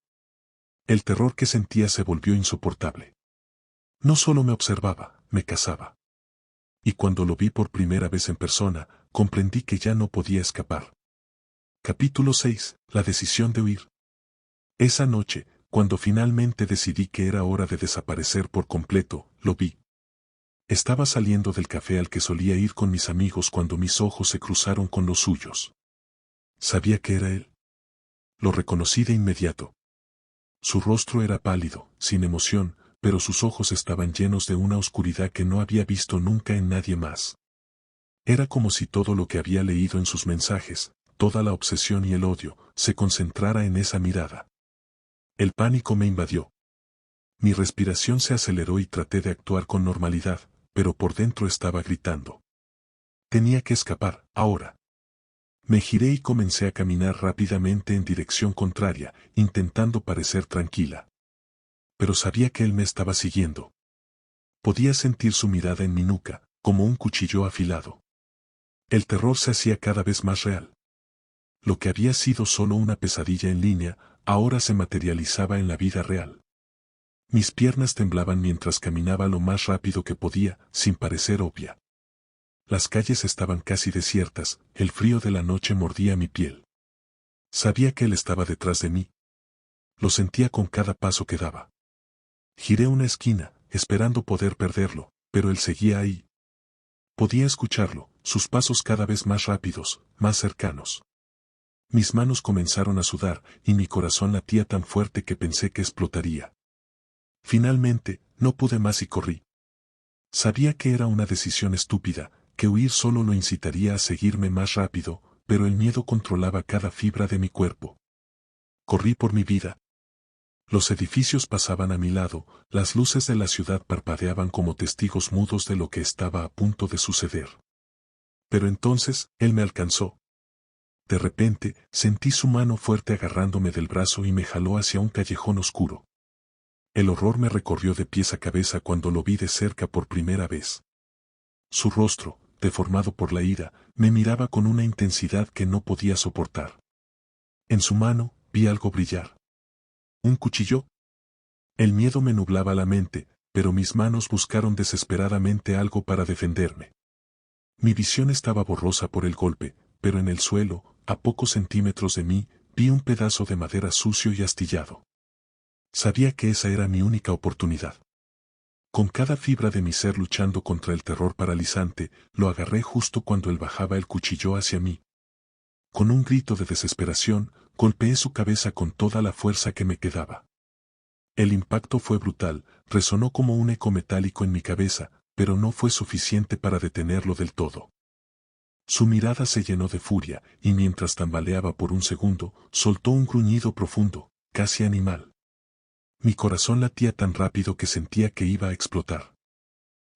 A: El terror que sentía se volvió insoportable. No solo me observaba, me cazaba. Y cuando lo vi por primera vez en persona, comprendí que ya no podía escapar. Capítulo 6. La decisión de huir. Esa noche, cuando finalmente decidí que era hora de desaparecer por completo, lo vi. Estaba saliendo del café al que solía ir con mis amigos cuando mis ojos se cruzaron con los suyos. Sabía que era él. Lo reconocí de inmediato. Su rostro era pálido, sin emoción, pero sus ojos estaban llenos de una oscuridad que no había visto nunca en nadie más. Era como si todo lo que había leído en sus mensajes, toda la obsesión y el odio, se concentrara en esa mirada. El pánico me invadió. Mi respiración se aceleró y traté de actuar con normalidad, pero por dentro estaba gritando. Tenía que escapar, ahora. Me giré y comencé a caminar rápidamente en dirección contraria, intentando parecer tranquila. Pero sabía que él me estaba siguiendo. Podía sentir su mirada en mi nuca, como un cuchillo afilado. El terror se hacía cada vez más real. Lo que había sido solo una pesadilla en línea, ahora se materializaba en la vida real. Mis piernas temblaban mientras caminaba lo más rápido que podía, sin parecer obvia. Las calles estaban casi desiertas, el frío de la noche mordía mi piel. Sabía que él estaba detrás de mí. Lo sentía con cada paso que daba. Giré una esquina, esperando poder perderlo, pero él seguía ahí. Podía escucharlo, sus pasos cada vez más rápidos, más cercanos. Mis manos comenzaron a sudar, y mi corazón latía tan fuerte que pensé que explotaría. Finalmente, no pude más y corrí. Sabía que era una decisión estúpida, que huir solo lo incitaría a seguirme más rápido, pero el miedo controlaba cada fibra de mi cuerpo. Corrí por mi vida. Los edificios pasaban a mi lado, las luces de la ciudad parpadeaban como testigos mudos de lo que estaba a punto de suceder. Pero entonces, él me alcanzó. De repente, sentí su mano fuerte agarrándome del brazo y me jaló hacia un callejón oscuro. El horror me recorrió de pies a cabeza cuando lo vi de cerca por primera vez. Su rostro, deformado por la ira, me miraba con una intensidad que no podía soportar. En su mano, vi algo brillar. ¿Un cuchillo? El miedo me nublaba la mente, pero mis manos buscaron desesperadamente algo para defenderme. Mi visión estaba borrosa por el golpe, pero en el suelo, a pocos centímetros de mí, vi un pedazo de madera sucio y astillado. Sabía que esa era mi única oportunidad. Con cada fibra de mi ser luchando contra el terror paralizante, lo agarré justo cuando él bajaba el cuchillo hacia mí. Con un grito de desesperación, golpeé su cabeza con toda la fuerza que me quedaba. El impacto fue brutal, resonó como un eco metálico en mi cabeza, pero no fue suficiente para detenerlo del todo. Su mirada se llenó de furia, y mientras tambaleaba por un segundo, soltó un gruñido profundo, casi animal. Mi corazón latía tan rápido que sentía que iba a explotar.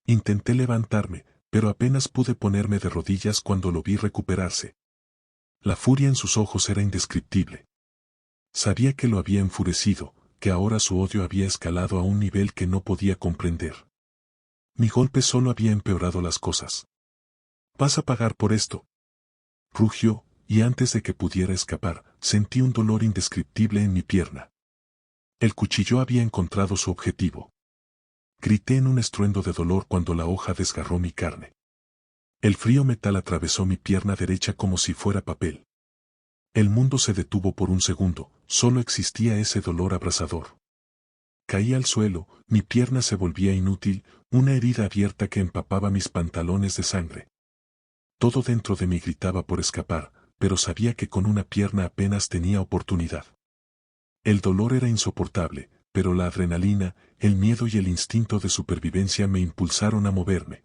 A: Intenté levantarme, pero apenas pude ponerme de rodillas cuando lo vi recuperarse. La furia en sus ojos era indescriptible. Sabía que lo había enfurecido, que ahora su odio había escalado a un nivel que no podía comprender. Mi golpe solo había empeorado las cosas. «Vas a pagar por esto», rugió, y antes de que pudiera escapar, sentí un dolor indescriptible en mi pierna. El cuchillo había encontrado su objetivo. Grité en un estruendo de dolor cuando la hoja desgarró mi carne. El frío metal atravesó mi pierna derecha como si fuera papel. El mundo se detuvo por un segundo, solo existía ese dolor abrasador. Caí al suelo, mi pierna se volvía inútil, una herida abierta que empapaba mis pantalones de sangre. Todo dentro de mí gritaba por escapar, pero sabía que con una pierna apenas tenía oportunidad. El dolor era insoportable, pero la adrenalina, el miedo y el instinto de supervivencia me impulsaron a moverme.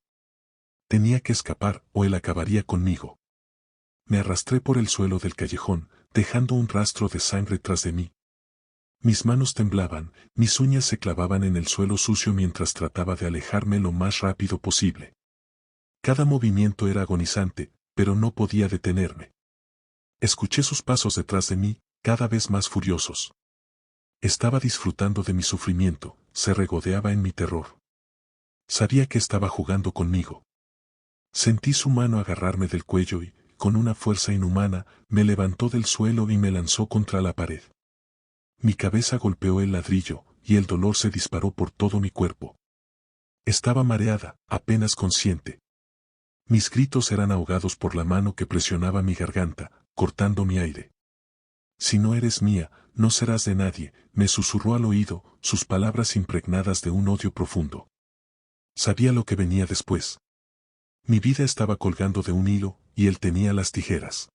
A: Tenía que escapar o él acabaría conmigo. Me arrastré por el suelo del callejón, dejando un rastro de sangre tras de mí. Mis manos temblaban, mis uñas se clavaban en el suelo sucio mientras trataba de alejarme lo más rápido posible. Cada movimiento era agonizante, pero no podía detenerme. Escuché sus pasos detrás de mí, cada vez más furiosos. Estaba disfrutando de mi sufrimiento, se regodeaba en mi terror. Sabía que estaba jugando conmigo. Sentí su mano agarrarme del cuello y, con una fuerza inhumana, me levantó del suelo y me lanzó contra la pared. Mi cabeza golpeó el ladrillo, y el dolor se disparó por todo mi cuerpo. Estaba mareada, apenas consciente. Mis gritos eran ahogados por la mano que presionaba mi garganta, cortando mi aire. «Si no eres mía, no serás de nadie», me susurró al oído, sus palabras impregnadas de un odio profundo. Sabía lo que venía después. Mi vida estaba colgando de un hilo, y él tenía las tijeras.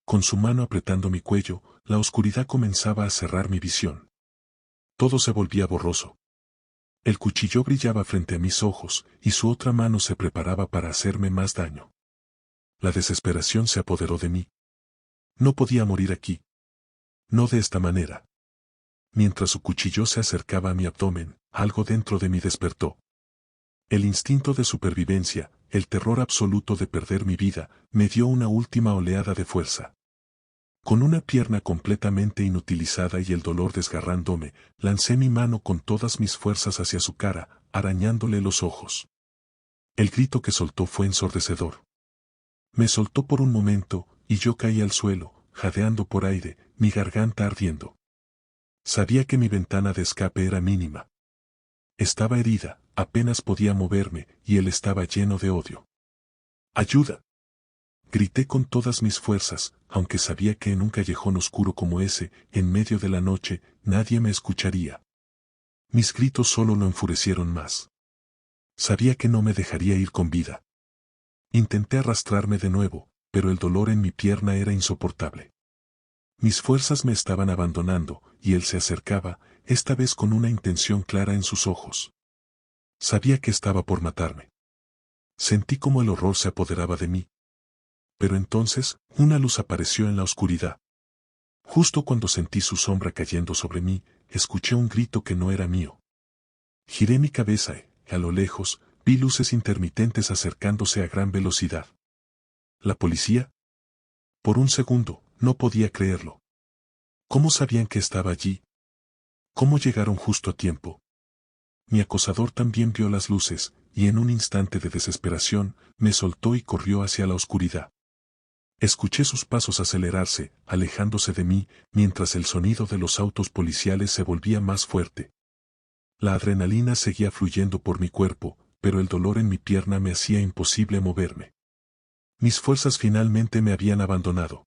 A: Con su mano apretando mi cuello, la oscuridad comenzaba a cerrar mi visión. Todo se volvía borroso. El cuchillo brillaba frente a mis ojos, y su otra mano se preparaba para hacerme más daño. La desesperación se apoderó de mí. No podía morir aquí. No de esta manera. Mientras su cuchillo se acercaba a mi abdomen, algo dentro de mí despertó. El instinto de supervivencia, el terror absoluto de perder mi vida, me dio una última oleada de fuerza. Con una pierna completamente inutilizada y el dolor desgarrándome, lancé mi mano con todas mis fuerzas hacia su cara, arañándole los ojos. El grito que soltó fue ensordecedor. Me soltó por un momento, y yo caí al suelo, jadeando por aire, mi garganta ardiendo. Sabía que mi ventana de escape era mínima. Estaba herida, apenas podía moverme, y él estaba lleno de odio. ¡Ayuda! Grité con todas mis fuerzas, aunque sabía que en un callejón oscuro como ese, en medio de la noche, nadie me escucharía. Mis gritos solo lo enfurecieron más. Sabía que no me dejaría ir con vida. Intenté arrastrarme de nuevo, pero el dolor en mi pierna era insoportable. Mis fuerzas me estaban abandonando, y él se acercaba, esta vez con una intención clara en sus ojos. Sabía que estaba por matarme. Sentí como el horror se apoderaba de mí. Pero entonces, una luz apareció en la oscuridad. Justo cuando sentí su sombra cayendo sobre mí, escuché un grito que no era mío. Giré mi cabeza y, a lo lejos, vi luces intermitentes acercándose a gran velocidad. ¿La policía? Por un segundo, no podía creerlo. ¿Cómo sabían que estaba allí? ¿Cómo llegaron justo a tiempo? Mi acosador también vio las luces, y en un instante de desesperación, me soltó y corrió hacia la oscuridad. Escuché sus pasos acelerarse, alejándose de mí, mientras el sonido de los autos policiales se volvía más fuerte. La adrenalina seguía fluyendo por mi cuerpo, pero el dolor en mi pierna me hacía imposible moverme. Mis fuerzas finalmente me habían abandonado.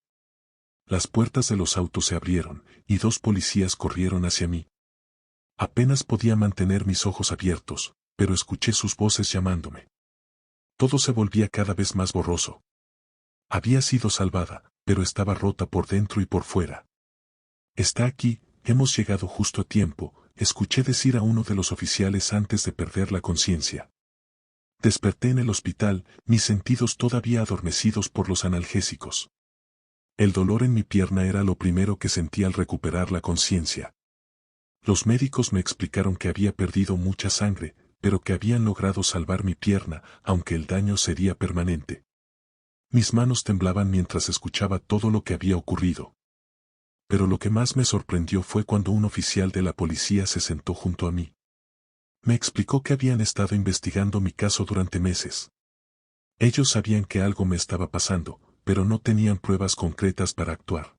A: Las puertas de los autos se abrieron, y dos policías corrieron hacia mí. Apenas podía mantener mis ojos abiertos, pero escuché sus voces llamándome. Todo se volvía cada vez más borroso. Había sido salvada, pero estaba rota por dentro y por fuera. Está aquí, hemos llegado justo a tiempo, escuché decir a uno de los oficiales antes de perder la conciencia. Desperté en el hospital, mis sentidos todavía adormecidos por los analgésicos. El dolor en mi pierna era lo primero que sentí al recuperar la conciencia. Los médicos me explicaron que había perdido mucha sangre, pero que habían logrado salvar mi pierna, aunque el daño sería permanente. Mis manos temblaban mientras escuchaba todo lo que había ocurrido. Pero lo que más me sorprendió fue cuando un oficial de la policía se sentó junto a mí. Me explicó que habían estado investigando mi caso durante meses. Ellos sabían que algo me estaba pasando, pero no tenían pruebas concretas para actuar.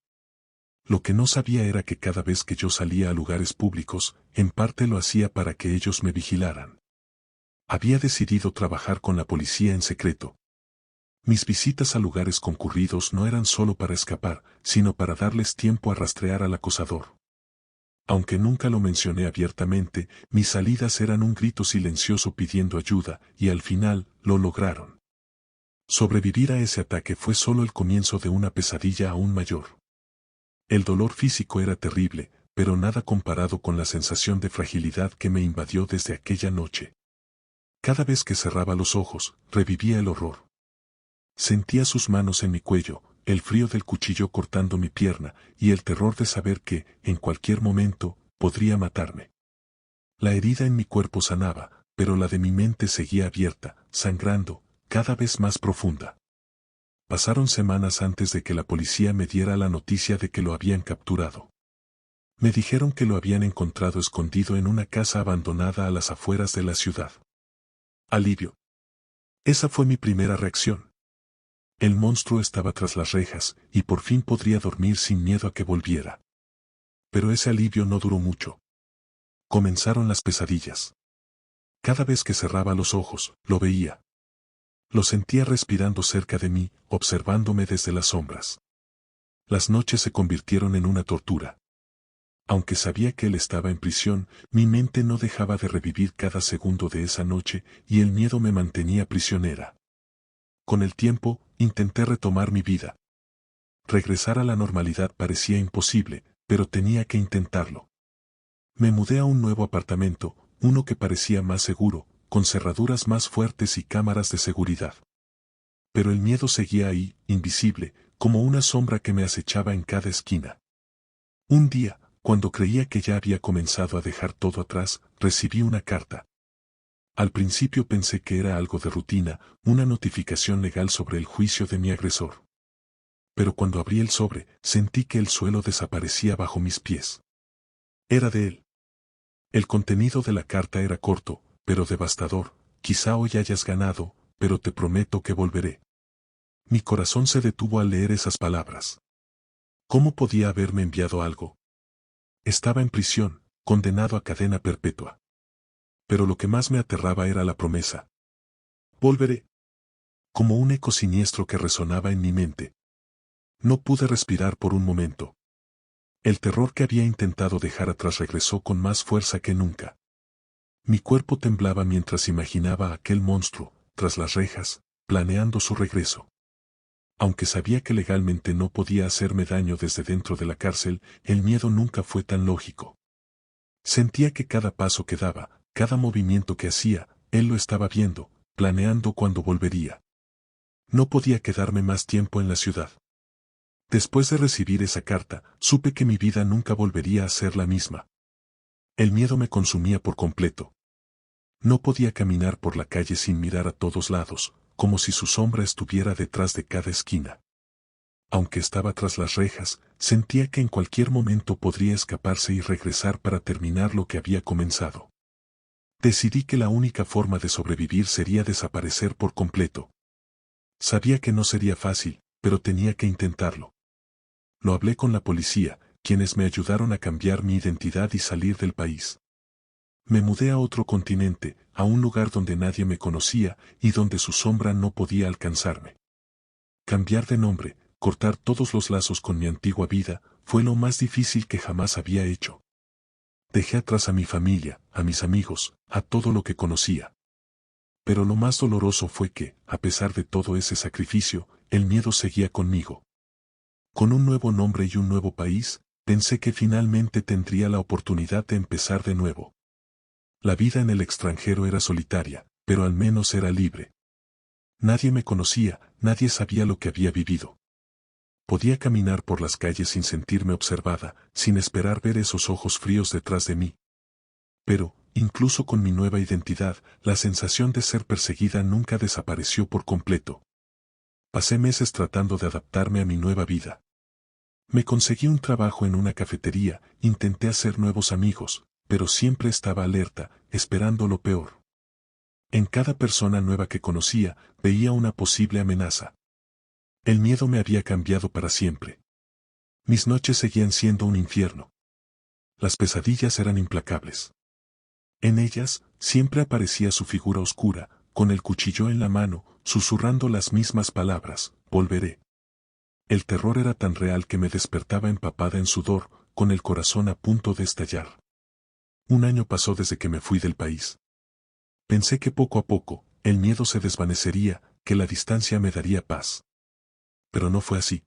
A: Lo que no sabía era que cada vez que yo salía a lugares públicos, en parte lo hacía para que ellos me vigilaran. Había decidido trabajar con la policía en secreto. Mis visitas a lugares concurridos no eran solo para escapar, sino para darles tiempo a rastrear al acosador. Aunque nunca lo mencioné abiertamente, mis salidas eran un grito silencioso pidiendo ayuda, y al final, lo lograron. Sobrevivir a ese ataque fue solo el comienzo de una pesadilla aún mayor. El dolor físico era terrible, pero nada comparado con la sensación de fragilidad que me invadió desde aquella noche. Cada vez que cerraba los ojos, revivía el horror. Sentía sus manos en mi cuello, el frío del cuchillo cortando mi pierna, y el terror de saber que, en cualquier momento, podría matarme. La herida en mi cuerpo sanaba, pero la de mi mente seguía abierta, sangrando, cada vez más profunda. Pasaron semanas antes de que la policía me diera la noticia de que lo habían capturado. Me dijeron que lo habían encontrado escondido en una casa abandonada a las afueras de la ciudad. Alivio. Esa fue mi primera reacción. El monstruo estaba tras las rejas, y por fin podría dormir sin miedo a que volviera. Pero ese alivio no duró mucho. Comenzaron las pesadillas. Cada vez que cerraba los ojos, lo veía. Lo sentía respirando cerca de mí, observándome desde las sombras. Las noches se convirtieron en una tortura. Aunque sabía que él estaba en prisión, mi mente no dejaba de revivir cada segundo de esa noche, y el miedo me mantenía prisionera. Con el tiempo, intenté retomar mi vida. Regresar a la normalidad parecía imposible, pero tenía que intentarlo. Me mudé a un nuevo apartamento, uno que parecía más seguro, con cerraduras más fuertes y cámaras de seguridad. Pero el miedo seguía ahí, invisible, como una sombra que me acechaba en cada esquina. Un día, cuando creía que ya había comenzado a dejar todo atrás, recibí una carta. Al principio pensé que era algo de rutina, una notificación legal sobre el juicio de mi agresor. Pero cuando abrí el sobre, sentí que el suelo desaparecía bajo mis pies. Era de él. El contenido de la carta era corto, pero devastador. Quizá hoy hayas ganado, pero te prometo que volveré. Mi corazón se detuvo al leer esas palabras. ¿Cómo podía haberme enviado algo? Estaba en prisión, condenado a cadena perpetua. Pero lo que más me aterraba era la promesa. Volveré. Como un eco siniestro que resonaba en mi mente. No pude respirar por un momento. El terror que había intentado dejar atrás regresó con más fuerza que nunca. Mi cuerpo temblaba mientras imaginaba a aquel monstruo, tras las rejas, planeando su regreso. Aunque sabía que legalmente no podía hacerme daño desde dentro de la cárcel, el miedo nunca fue tan lógico. Sentía que cada paso que daba, cada movimiento que hacía, él lo estaba viendo, planeando cuándo volvería. No podía quedarme más tiempo en la ciudad. Después de recibir esa carta, supe que mi vida nunca volvería a ser la misma. El miedo me consumía por completo. No podía caminar por la calle sin mirar a todos lados, como si su sombra estuviera detrás de cada esquina. Aunque estaba tras las rejas, sentía que en cualquier momento podría escaparse y regresar para terminar lo que había comenzado. Decidí que la única forma de sobrevivir sería desaparecer por completo. Sabía que no sería fácil, pero tenía que intentarlo. Lo hablé con la policía, quienes me ayudaron a cambiar mi identidad y salir del país. Me mudé a otro continente, a un lugar donde nadie me conocía y donde su sombra no podía alcanzarme. Cambiar de nombre, cortar todos los lazos con mi antigua vida, fue lo más difícil que jamás había hecho. Dejé atrás a mi familia, a mis amigos, a todo lo que conocía. Pero lo más doloroso fue que, a pesar de todo ese sacrificio, el miedo seguía conmigo. Con un nuevo nombre y un nuevo país, pensé que finalmente tendría la oportunidad de empezar de nuevo. La vida en el extranjero era solitaria, pero al menos era libre. Nadie me conocía, nadie sabía lo que había vivido. Podía caminar por las calles sin sentirme observada, sin esperar ver esos ojos fríos detrás de mí. Pero, incluso con mi nueva identidad, la sensación de ser perseguida nunca desapareció por completo. Pasé meses tratando de adaptarme a mi nueva vida. Me conseguí un trabajo en una cafetería, intenté hacer nuevos amigos, pero siempre estaba alerta, esperando lo peor. En cada persona nueva que conocía, veía una posible amenaza. El miedo me había cambiado para siempre. Mis noches seguían siendo un infierno. Las pesadillas eran implacables. En ellas, siempre aparecía su figura oscura, con el cuchillo en la mano, susurrando las mismas palabras: volveré. El terror era tan real que me despertaba empapada en sudor, con el corazón a punto de estallar. Un año pasó desde que me fui del país. Pensé que poco a poco, el miedo se desvanecería, que la distancia me daría paz. Pero no fue así.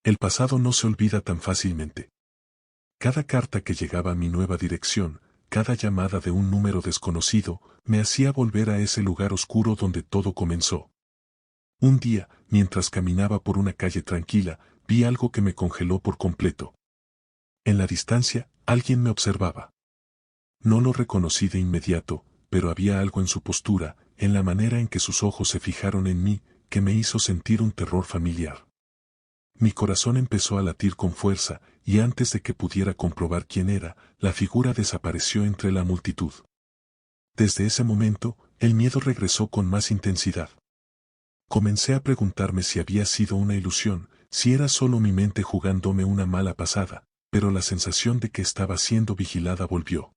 A: El pasado no se olvida tan fácilmente. Cada carta que llegaba a mi nueva dirección, cada llamada de un número desconocido, me hacía volver a ese lugar oscuro donde todo comenzó. Un día, mientras caminaba por una calle tranquila, vi algo que me congeló por completo. En la distancia, alguien me observaba. No lo reconocí de inmediato, pero había algo en su postura, en la manera en que sus ojos se fijaron en mí, que me hizo sentir un terror familiar. Mi corazón empezó a latir con fuerza, y antes de que pudiera comprobar quién era, la figura desapareció entre la multitud. Desde ese momento, el miedo regresó con más intensidad. Comencé a preguntarme si había sido una ilusión, si era solo mi mente jugándome una mala pasada, pero la sensación de que estaba siendo vigilada volvió.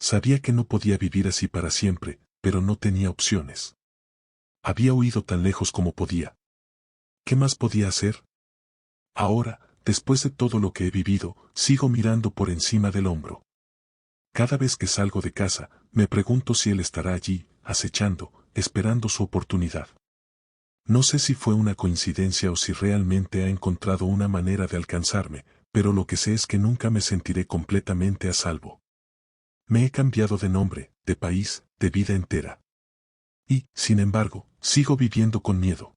A: Sabía que no podía vivir así para siempre, pero no tenía opciones. Había huido tan lejos como podía. ¿Qué más podía hacer? Ahora, después de todo lo que he vivido, sigo mirando por encima del hombro. Cada vez que salgo de casa, me pregunto si él estará allí, acechando, esperando su oportunidad. No sé si fue una coincidencia o si realmente ha encontrado una manera de alcanzarme, pero lo que sé es que nunca me sentiré completamente a salvo. Me he cambiado de nombre, de país, de vida entera. Y, sin embargo, sigo viviendo con miedo.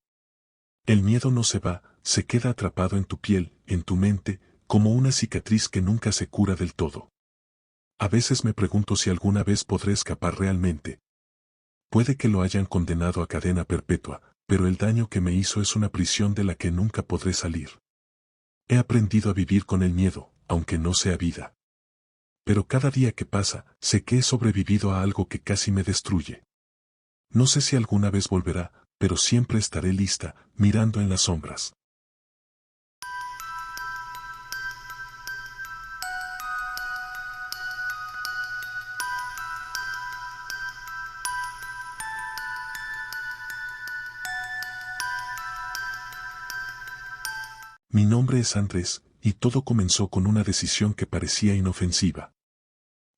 A: El miedo no se va, se queda atrapado en tu piel, en tu mente, como una cicatriz que nunca se cura del todo. A veces me pregunto si alguna vez podré escapar realmente. Puede que lo hayan condenado a cadena perpetua, pero el daño que me hizo es una prisión de la que nunca podré salir. He aprendido a vivir con el miedo, aunque no sea vida. Pero cada día que pasa, sé que he sobrevivido a algo que casi me destruye. No sé si alguna vez volverá, pero siempre estaré lista, mirando en las sombras. Mi nombre es Andrés, y todo comenzó con una decisión que parecía inofensiva.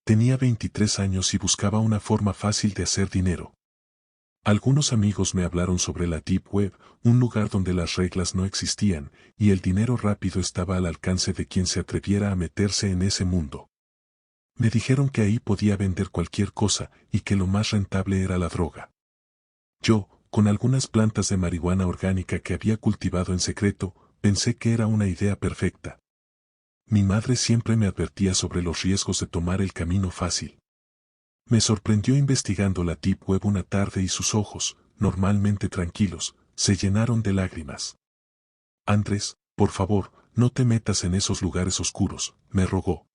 A: Tenía 23 años y buscaba una forma fácil de hacer dinero. Algunos amigos me hablaron sobre la Deep Web, un lugar donde las reglas no existían, y el dinero rápido estaba al alcance de quien se atreviera a meterse en ese mundo. Me dijeron que ahí podía vender cualquier cosa, y que lo más rentable era la droga. Yo, con algunas plantas de marihuana orgánica que había cultivado en secreto, pensé que era una idea perfecta. Mi madre siempre me advertía sobre los riesgos de tomar el camino fácil. Me sorprendió investigando la Deep Web una tarde y sus ojos, normalmente tranquilos, se llenaron de lágrimas. Andrés, por favor, no te metas en esos lugares oscuros, me rogó.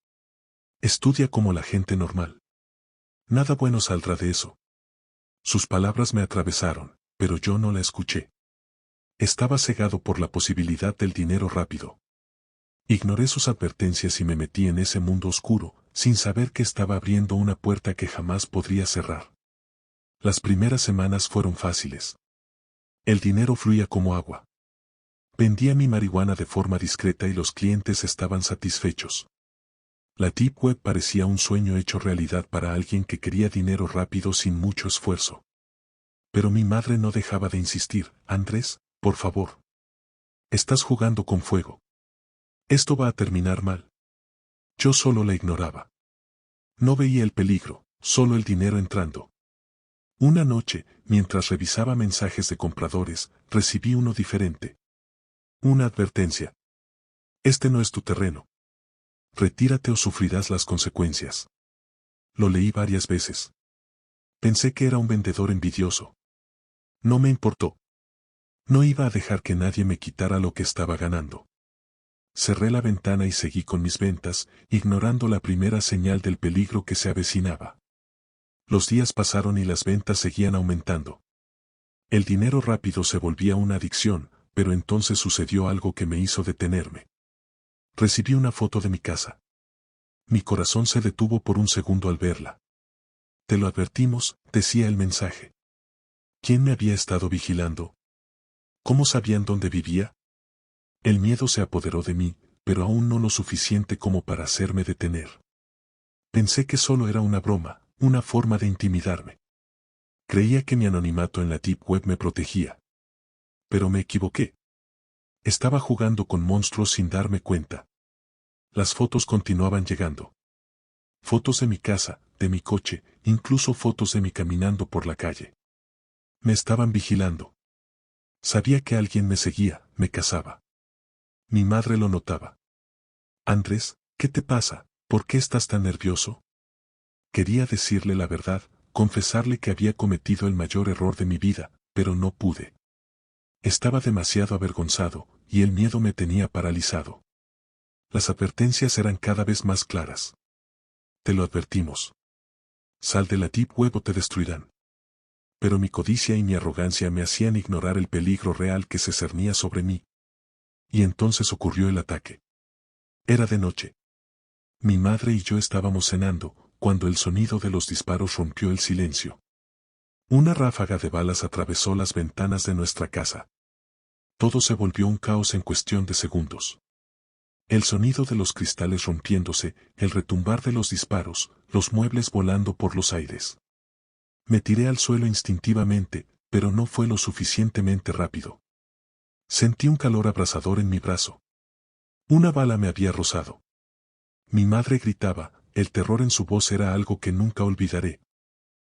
A: Estudia como la gente normal. Nada bueno saldrá de eso. Sus palabras me atravesaron, pero yo no la escuché. Estaba cegado por la posibilidad del dinero rápido. Ignoré sus advertencias y me metí en ese mundo oscuro, sin saber que estaba abriendo una puerta que jamás podría cerrar. Las primeras semanas fueron fáciles. El dinero fluía como agua. Vendía mi marihuana de forma discreta y los clientes estaban satisfechos. La Deep Web parecía un sueño hecho realidad para alguien que quería dinero rápido sin mucho esfuerzo. Pero mi madre no dejaba de insistir, Andrés, por favor. Estás jugando con fuego. Esto va a terminar mal. Yo solo la ignoraba. No veía el peligro, solo el dinero entrando. Una noche, mientras revisaba mensajes de compradores, recibí uno diferente. Una advertencia. Este no es tu terreno. Retírate o sufrirás las consecuencias. Lo leí varias veces. Pensé que era un vendedor envidioso. No me importó. No iba a dejar que nadie me quitara lo que estaba ganando. Cerré la ventana y seguí con mis ventas, ignorando la primera señal del peligro que se avecinaba. Los días pasaron y las ventas seguían aumentando. El dinero rápido se volvía una adicción, pero entonces sucedió algo que me hizo detenerme. Recibí una foto de mi casa. Mi corazón se detuvo por un segundo al verla. Te lo advertimos, decía el mensaje. ¿Quién me había estado vigilando? ¿Cómo sabían dónde vivía? El miedo se apoderó de mí, pero aún no lo suficiente como para hacerme detener. Pensé que solo era una broma, una forma de intimidarme. Creía que mi anonimato en la Deep Web me protegía. Pero me equivoqué. Estaba jugando con monstruos sin darme cuenta. Las fotos continuaban llegando. Fotos de mi casa, de mi coche, incluso fotos de mí caminando por la calle. Me estaban vigilando. Sabía que alguien me seguía, me cazaba. Mi madre lo notaba. Andrés, ¿qué te pasa? ¿Por qué estás tan nervioso? Quería decirle la verdad, confesarle que había cometido el mayor error de mi vida, pero no pude. Estaba demasiado avergonzado, y el miedo me tenía paralizado. Las advertencias eran cada vez más claras. Te lo advertimos. Sal de la Deep Web o te destruirán. Pero mi codicia y mi arrogancia me hacían ignorar el peligro real que se cernía sobre mí. Y entonces ocurrió el ataque. Era de noche. Mi madre y yo estábamos cenando, cuando el sonido de los disparos rompió el silencio. Una ráfaga de balas atravesó las ventanas de nuestra casa. Todo se volvió un caos en cuestión de segundos. El sonido de los cristales rompiéndose, el retumbar de los disparos, los muebles volando por los aires. Me tiré al suelo instintivamente, pero no fue lo suficientemente rápido. Sentí un calor abrasador en mi brazo. Una bala me había rozado. Mi madre gritaba, el terror en su voz era algo que nunca olvidaré.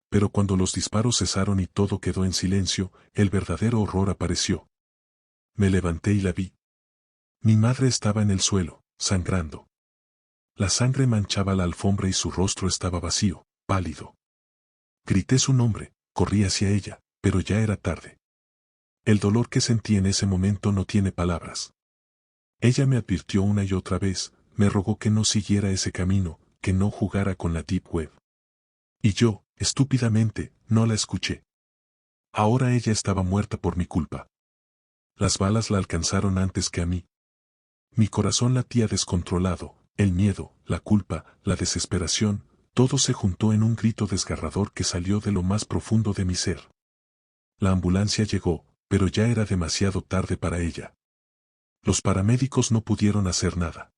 A: Pero cuando los disparos cesaron y todo quedó en silencio, el verdadero horror apareció. Me levanté y la vi. Mi madre estaba en el suelo, sangrando. La sangre manchaba la alfombra y su rostro estaba vacío, pálido. Grité su nombre, corrí hacia ella, pero ya era tarde. El dolor que sentí en ese momento no tiene palabras. Ella me advirtió una y otra vez, me rogó que no siguiera ese camino, que no jugara con la Deep Web. Y yo, estúpidamente, no la escuché. Ahora ella estaba muerta por mi culpa. Las balas la alcanzaron antes que a mí. Mi corazón latía descontrolado, el miedo, la culpa, la desesperación, todo se juntó en un grito desgarrador que salió de lo más profundo de mi ser. La ambulancia llegó, pero ya era demasiado tarde para ella. Los paramédicos no pudieron hacer nada.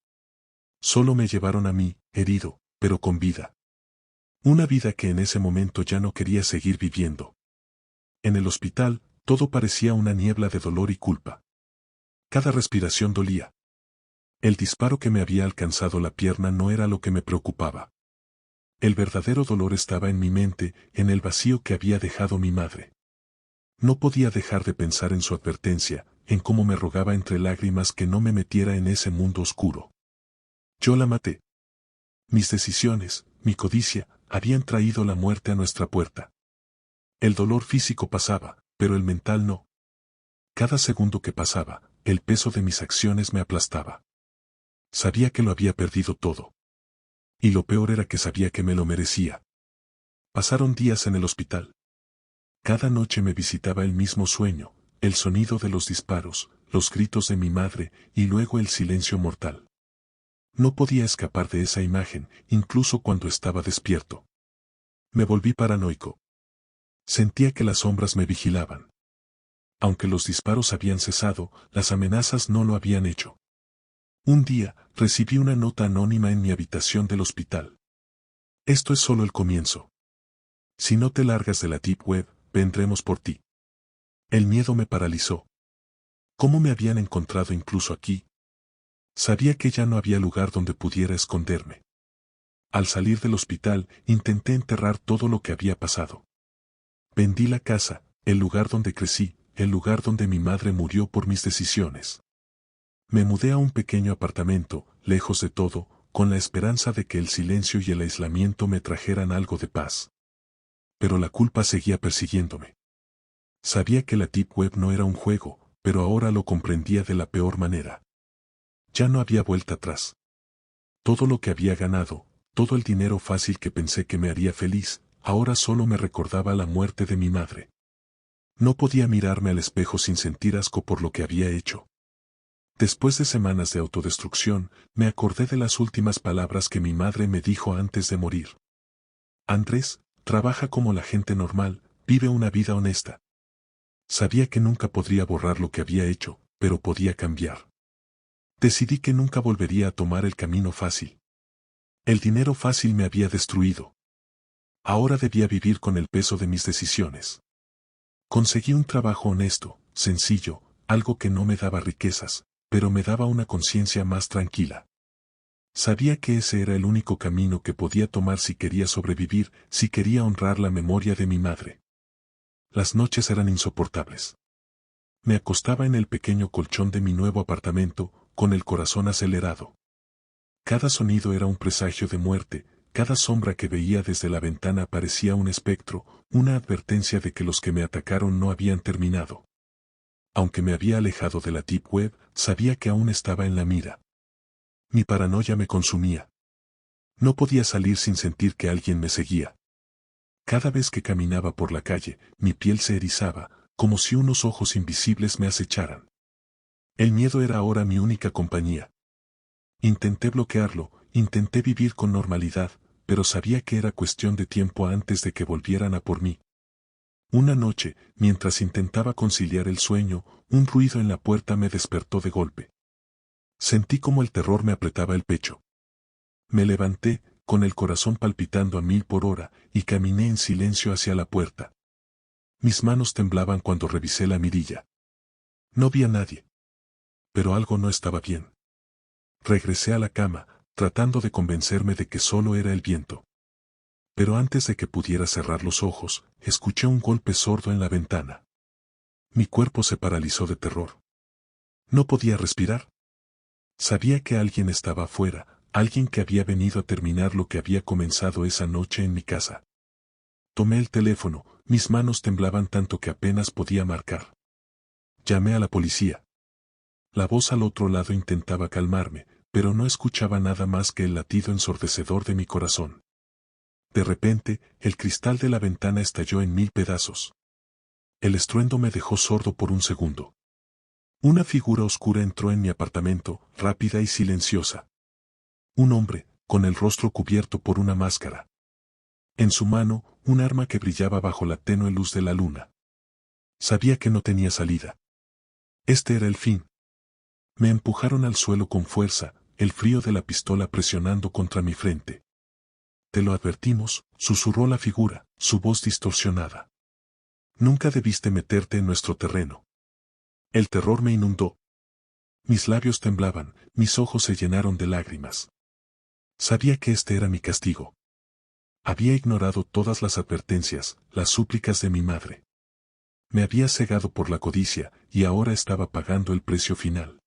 A: Solo me llevaron a mí, herido, pero con vida. Una vida que en ese momento ya no quería seguir viviendo. En el hospital, todo parecía una niebla de dolor y culpa. Cada respiración dolía. El disparo que me había alcanzado la pierna no era lo que me preocupaba. El verdadero dolor estaba en mi mente, en el vacío que había dejado mi madre. No podía dejar de pensar en su advertencia, en cómo me rogaba entre lágrimas que no me metiera en ese mundo oscuro. Yo la maté. Mis decisiones, mi codicia, habían traído la muerte a nuestra puerta. El dolor físico pasaba, pero el mental no. Cada segundo que pasaba, el peso de mis acciones me aplastaba. Sabía que lo había perdido todo. Y lo peor era que sabía que me lo merecía. Pasaron días en el hospital. Cada noche me visitaba el mismo sueño, el sonido de los disparos, los gritos de mi madre y luego el silencio mortal. No podía escapar de esa imagen, incluso cuando estaba despierto. Me volví paranoico. Sentía que las sombras me vigilaban. Aunque los disparos habían cesado, las amenazas no lo habían hecho. Un día, recibí una nota anónima en mi habitación del hospital. Esto es solo el comienzo. Si no te largas de la Deep Web, vendremos por ti. El miedo me paralizó. ¿Cómo me habían encontrado incluso aquí? Sabía que ya no había lugar donde pudiera esconderme. Al salir del hospital, intenté enterrar todo lo que había pasado. Vendí la casa, el lugar donde crecí, el lugar donde mi madre murió por mis decisiones. Me mudé a un pequeño apartamento, lejos de todo, con la esperanza de que el silencio y el aislamiento me trajeran algo de paz. Pero la culpa seguía persiguiéndome. Sabía que la Deep Web no era un juego, pero ahora lo comprendía de la peor manera. Ya no había vuelta atrás. Todo lo que había ganado, todo el dinero fácil que pensé que me haría feliz, ahora solo me recordaba la muerte de mi madre. No podía mirarme al espejo sin sentir asco por lo que había hecho. Después de semanas de autodestrucción, me acordé de las últimas palabras que mi madre me dijo antes de morir. Andrés, trabaja como la gente normal, vive una vida honesta. Sabía que nunca podría borrar lo que había hecho, pero podía cambiar. Decidí que nunca volvería a tomar el camino fácil. El dinero fácil me había destruido. Ahora debía vivir con el peso de mis decisiones. Conseguí un trabajo honesto, sencillo, algo que no me daba riquezas, pero me daba una conciencia más tranquila. Sabía que ese era el único camino que podía tomar si quería sobrevivir, si quería honrar la memoria de mi madre. Las noches eran insoportables. Me acostaba en el pequeño colchón de mi nuevo apartamento, con el corazón acelerado. Cada sonido era un presagio de muerte, cada sombra que veía desde la ventana parecía un espectro, una advertencia de que los que me atacaron no habían terminado. Aunque me había alejado de la Deep Web, sabía que aún estaba en la mira. Mi paranoia me consumía. No podía salir sin sentir que alguien me seguía. Cada vez que caminaba por la calle, mi piel se erizaba, como si unos ojos invisibles me acecharan. El miedo era ahora mi única compañía. Intenté bloquearlo, intenté vivir con normalidad, pero sabía que era cuestión de tiempo antes de que volvieran a por mí. Una noche, mientras intentaba conciliar el sueño, un ruido en la puerta me despertó de golpe. Sentí como el terror me apretaba el pecho. Me levanté, con el corazón palpitando a 1000 por hora, y caminé en silencio hacia la puerta. Mis manos temblaban cuando revisé la mirilla. No vi a nadie. Pero algo no estaba bien. Regresé a la cama, tratando de convencerme de que solo era el viento. Pero antes de que pudiera cerrar los ojos, escuché un golpe sordo en la ventana. Mi cuerpo se paralizó de terror. No podía respirar. Sabía que alguien estaba afuera, alguien que había venido a terminar lo que había comenzado esa noche en mi casa. Tomé el teléfono, mis manos temblaban tanto que apenas podía marcar. Llamé a la policía. La voz al otro lado intentaba calmarme, pero no escuchaba nada más que el latido ensordecedor de mi corazón. De repente, el cristal de la ventana estalló en 1000 pedazos. El estruendo me dejó sordo por un segundo. Una figura oscura entró en mi apartamento, rápida y silenciosa. Un hombre, con el rostro cubierto por una máscara. En su mano, un arma que brillaba bajo la tenue luz de la luna. Sabía que no tenía salida. Este era el fin. Me empujaron al suelo con fuerza, el frío de la pistola presionando contra mi frente. Te lo advertimos, susurró la figura, su voz distorsionada. Nunca debiste meterte en nuestro terreno. El terror me inundó. Mis labios temblaban, mis ojos se llenaron de lágrimas. Sabía que este era mi castigo. Había ignorado todas las advertencias, las súplicas de mi madre. Me había cegado por la codicia, y ahora estaba pagando el precio final.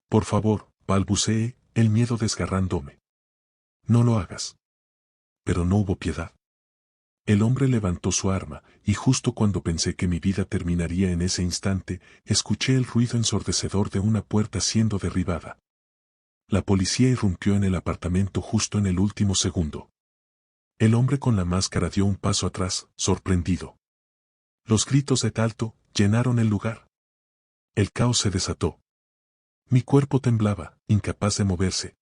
A: Por favor, balbuceé, el miedo desgarrándome. No lo hagas. Pero no hubo piedad. El hombre levantó su arma, y justo cuando pensé que mi vida terminaría en ese instante, escuché el ruido ensordecedor de una puerta siendo derribada. La policía irrumpió en el apartamento justo en el último segundo. El hombre con la máscara dio un paso atrás, sorprendido. Los gritos de Talto llenaron el lugar. El caos se desató. Mi cuerpo temblaba, incapaz de moverse.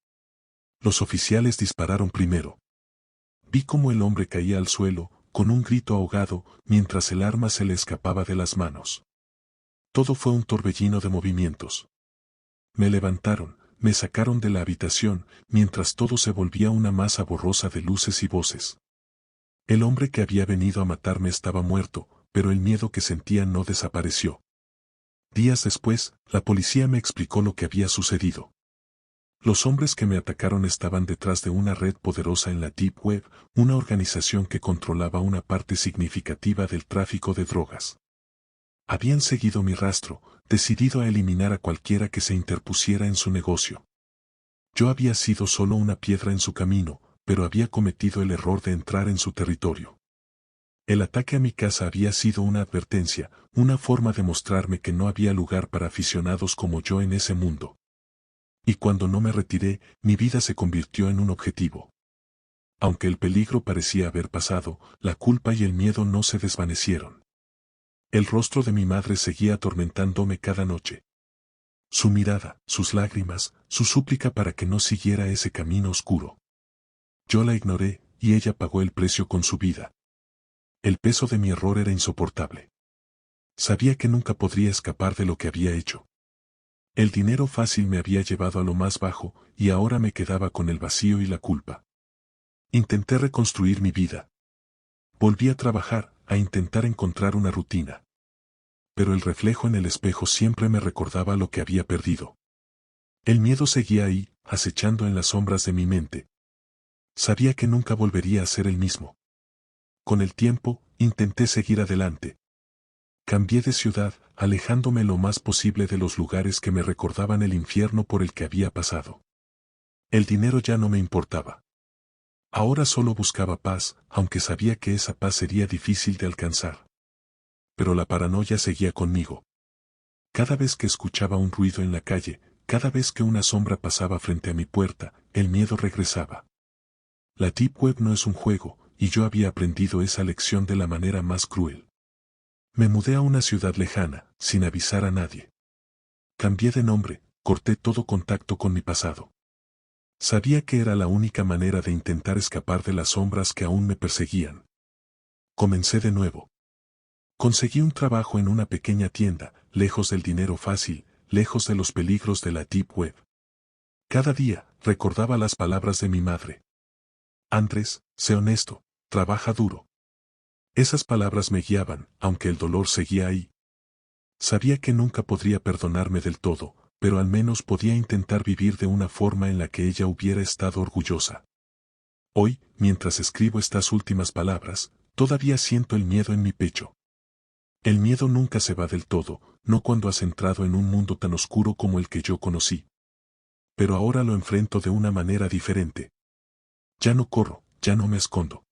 A: Los oficiales dispararon primero. Vi cómo el hombre caía al suelo, con un grito ahogado, mientras el arma se le escapaba de las manos. Todo fue un torbellino de movimientos. Me levantaron, me sacaron de la habitación, mientras todo se volvía una masa borrosa de luces y voces. El hombre que había venido a matarme estaba muerto, pero el miedo que sentía no desapareció. Días después, la policía me explicó lo que había sucedido. Los hombres que me atacaron estaban detrás de una red poderosa en la Deep Web, una organización que controlaba una parte significativa del tráfico de drogas. Habían seguido mi rastro, decidido a eliminar a cualquiera que se interpusiera en su negocio. Yo había sido solo una piedra en su camino, pero había cometido el error de entrar en su territorio. El ataque a mi casa había sido una advertencia, una forma de mostrarme que no había lugar para aficionados como yo en ese mundo. Y cuando no me retiré, mi vida se convirtió en un objetivo. Aunque el peligro parecía haber pasado, la culpa y el miedo no se desvanecieron. El rostro de mi madre seguía atormentándome cada noche. Su mirada, sus lágrimas, su súplica para que no siguiera ese camino oscuro. Yo la ignoré, y ella pagó el precio con su vida. El peso de mi error era insoportable. Sabía que nunca podría escapar de lo que había hecho. El dinero fácil me había llevado a lo más bajo, y ahora me quedaba con el vacío y la culpa. Intenté reconstruir mi vida. Volví a trabajar, a intentar encontrar una rutina. Pero el reflejo en el espejo siempre me recordaba lo que había perdido. El miedo seguía ahí, acechando en las sombras de mi mente. Sabía que nunca volvería a ser el mismo. Con el tiempo, intenté seguir adelante. Cambié de ciudad, alejándome lo más posible de los lugares que me recordaban el infierno por el que había pasado. El dinero ya no me importaba. Ahora solo buscaba paz, aunque sabía que esa paz sería difícil de alcanzar. Pero la paranoia seguía conmigo. Cada vez que escuchaba un ruido en la calle, cada vez que una sombra pasaba frente a mi puerta, el miedo regresaba. La Deep Web no es un juego, y yo había aprendido esa lección de la manera más cruel. Me mudé a una ciudad lejana, sin avisar a nadie. Cambié de nombre, corté todo contacto con mi pasado. Sabía que era la única manera de intentar escapar de las sombras que aún me perseguían. Comencé de nuevo. Conseguí un trabajo en una pequeña tienda, lejos del dinero fácil, lejos de los peligros de la Deep Web. Cada día, recordaba las palabras de mi madre. Andrés, sé honesto, trabaja duro. Esas palabras me guiaban, aunque el dolor seguía ahí. Sabía que nunca podría perdonarme del todo, pero al menos podía intentar vivir de una forma en la que ella hubiera estado orgullosa. Hoy, mientras escribo estas últimas palabras, todavía siento el miedo en mi pecho. El miedo nunca se va del todo, no cuando has entrado en un mundo tan oscuro como el que yo conocí. Pero ahora lo enfrento de una manera diferente. Ya no corro, ya no me escondo.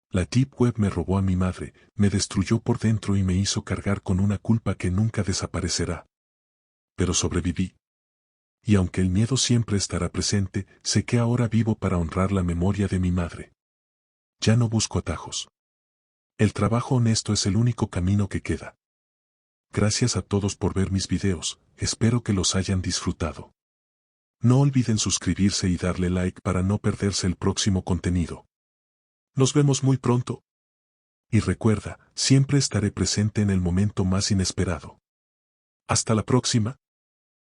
A: La Deep Web me robó a mi madre, me destruyó por dentro y me hizo cargar con una culpa que nunca desaparecerá. Pero sobreviví. Y aunque el miedo siempre estará presente, sé que ahora vivo para honrar la memoria de mi madre. Ya no busco atajos. El trabajo honesto es el único camino que queda. Gracias a todos por ver mis videos, espero que los hayan disfrutado. No olviden suscribirse y darle like para no perderse el próximo contenido. Nos vemos muy pronto. Y recuerda, siempre estaré presente en el momento más inesperado. Hasta la próxima.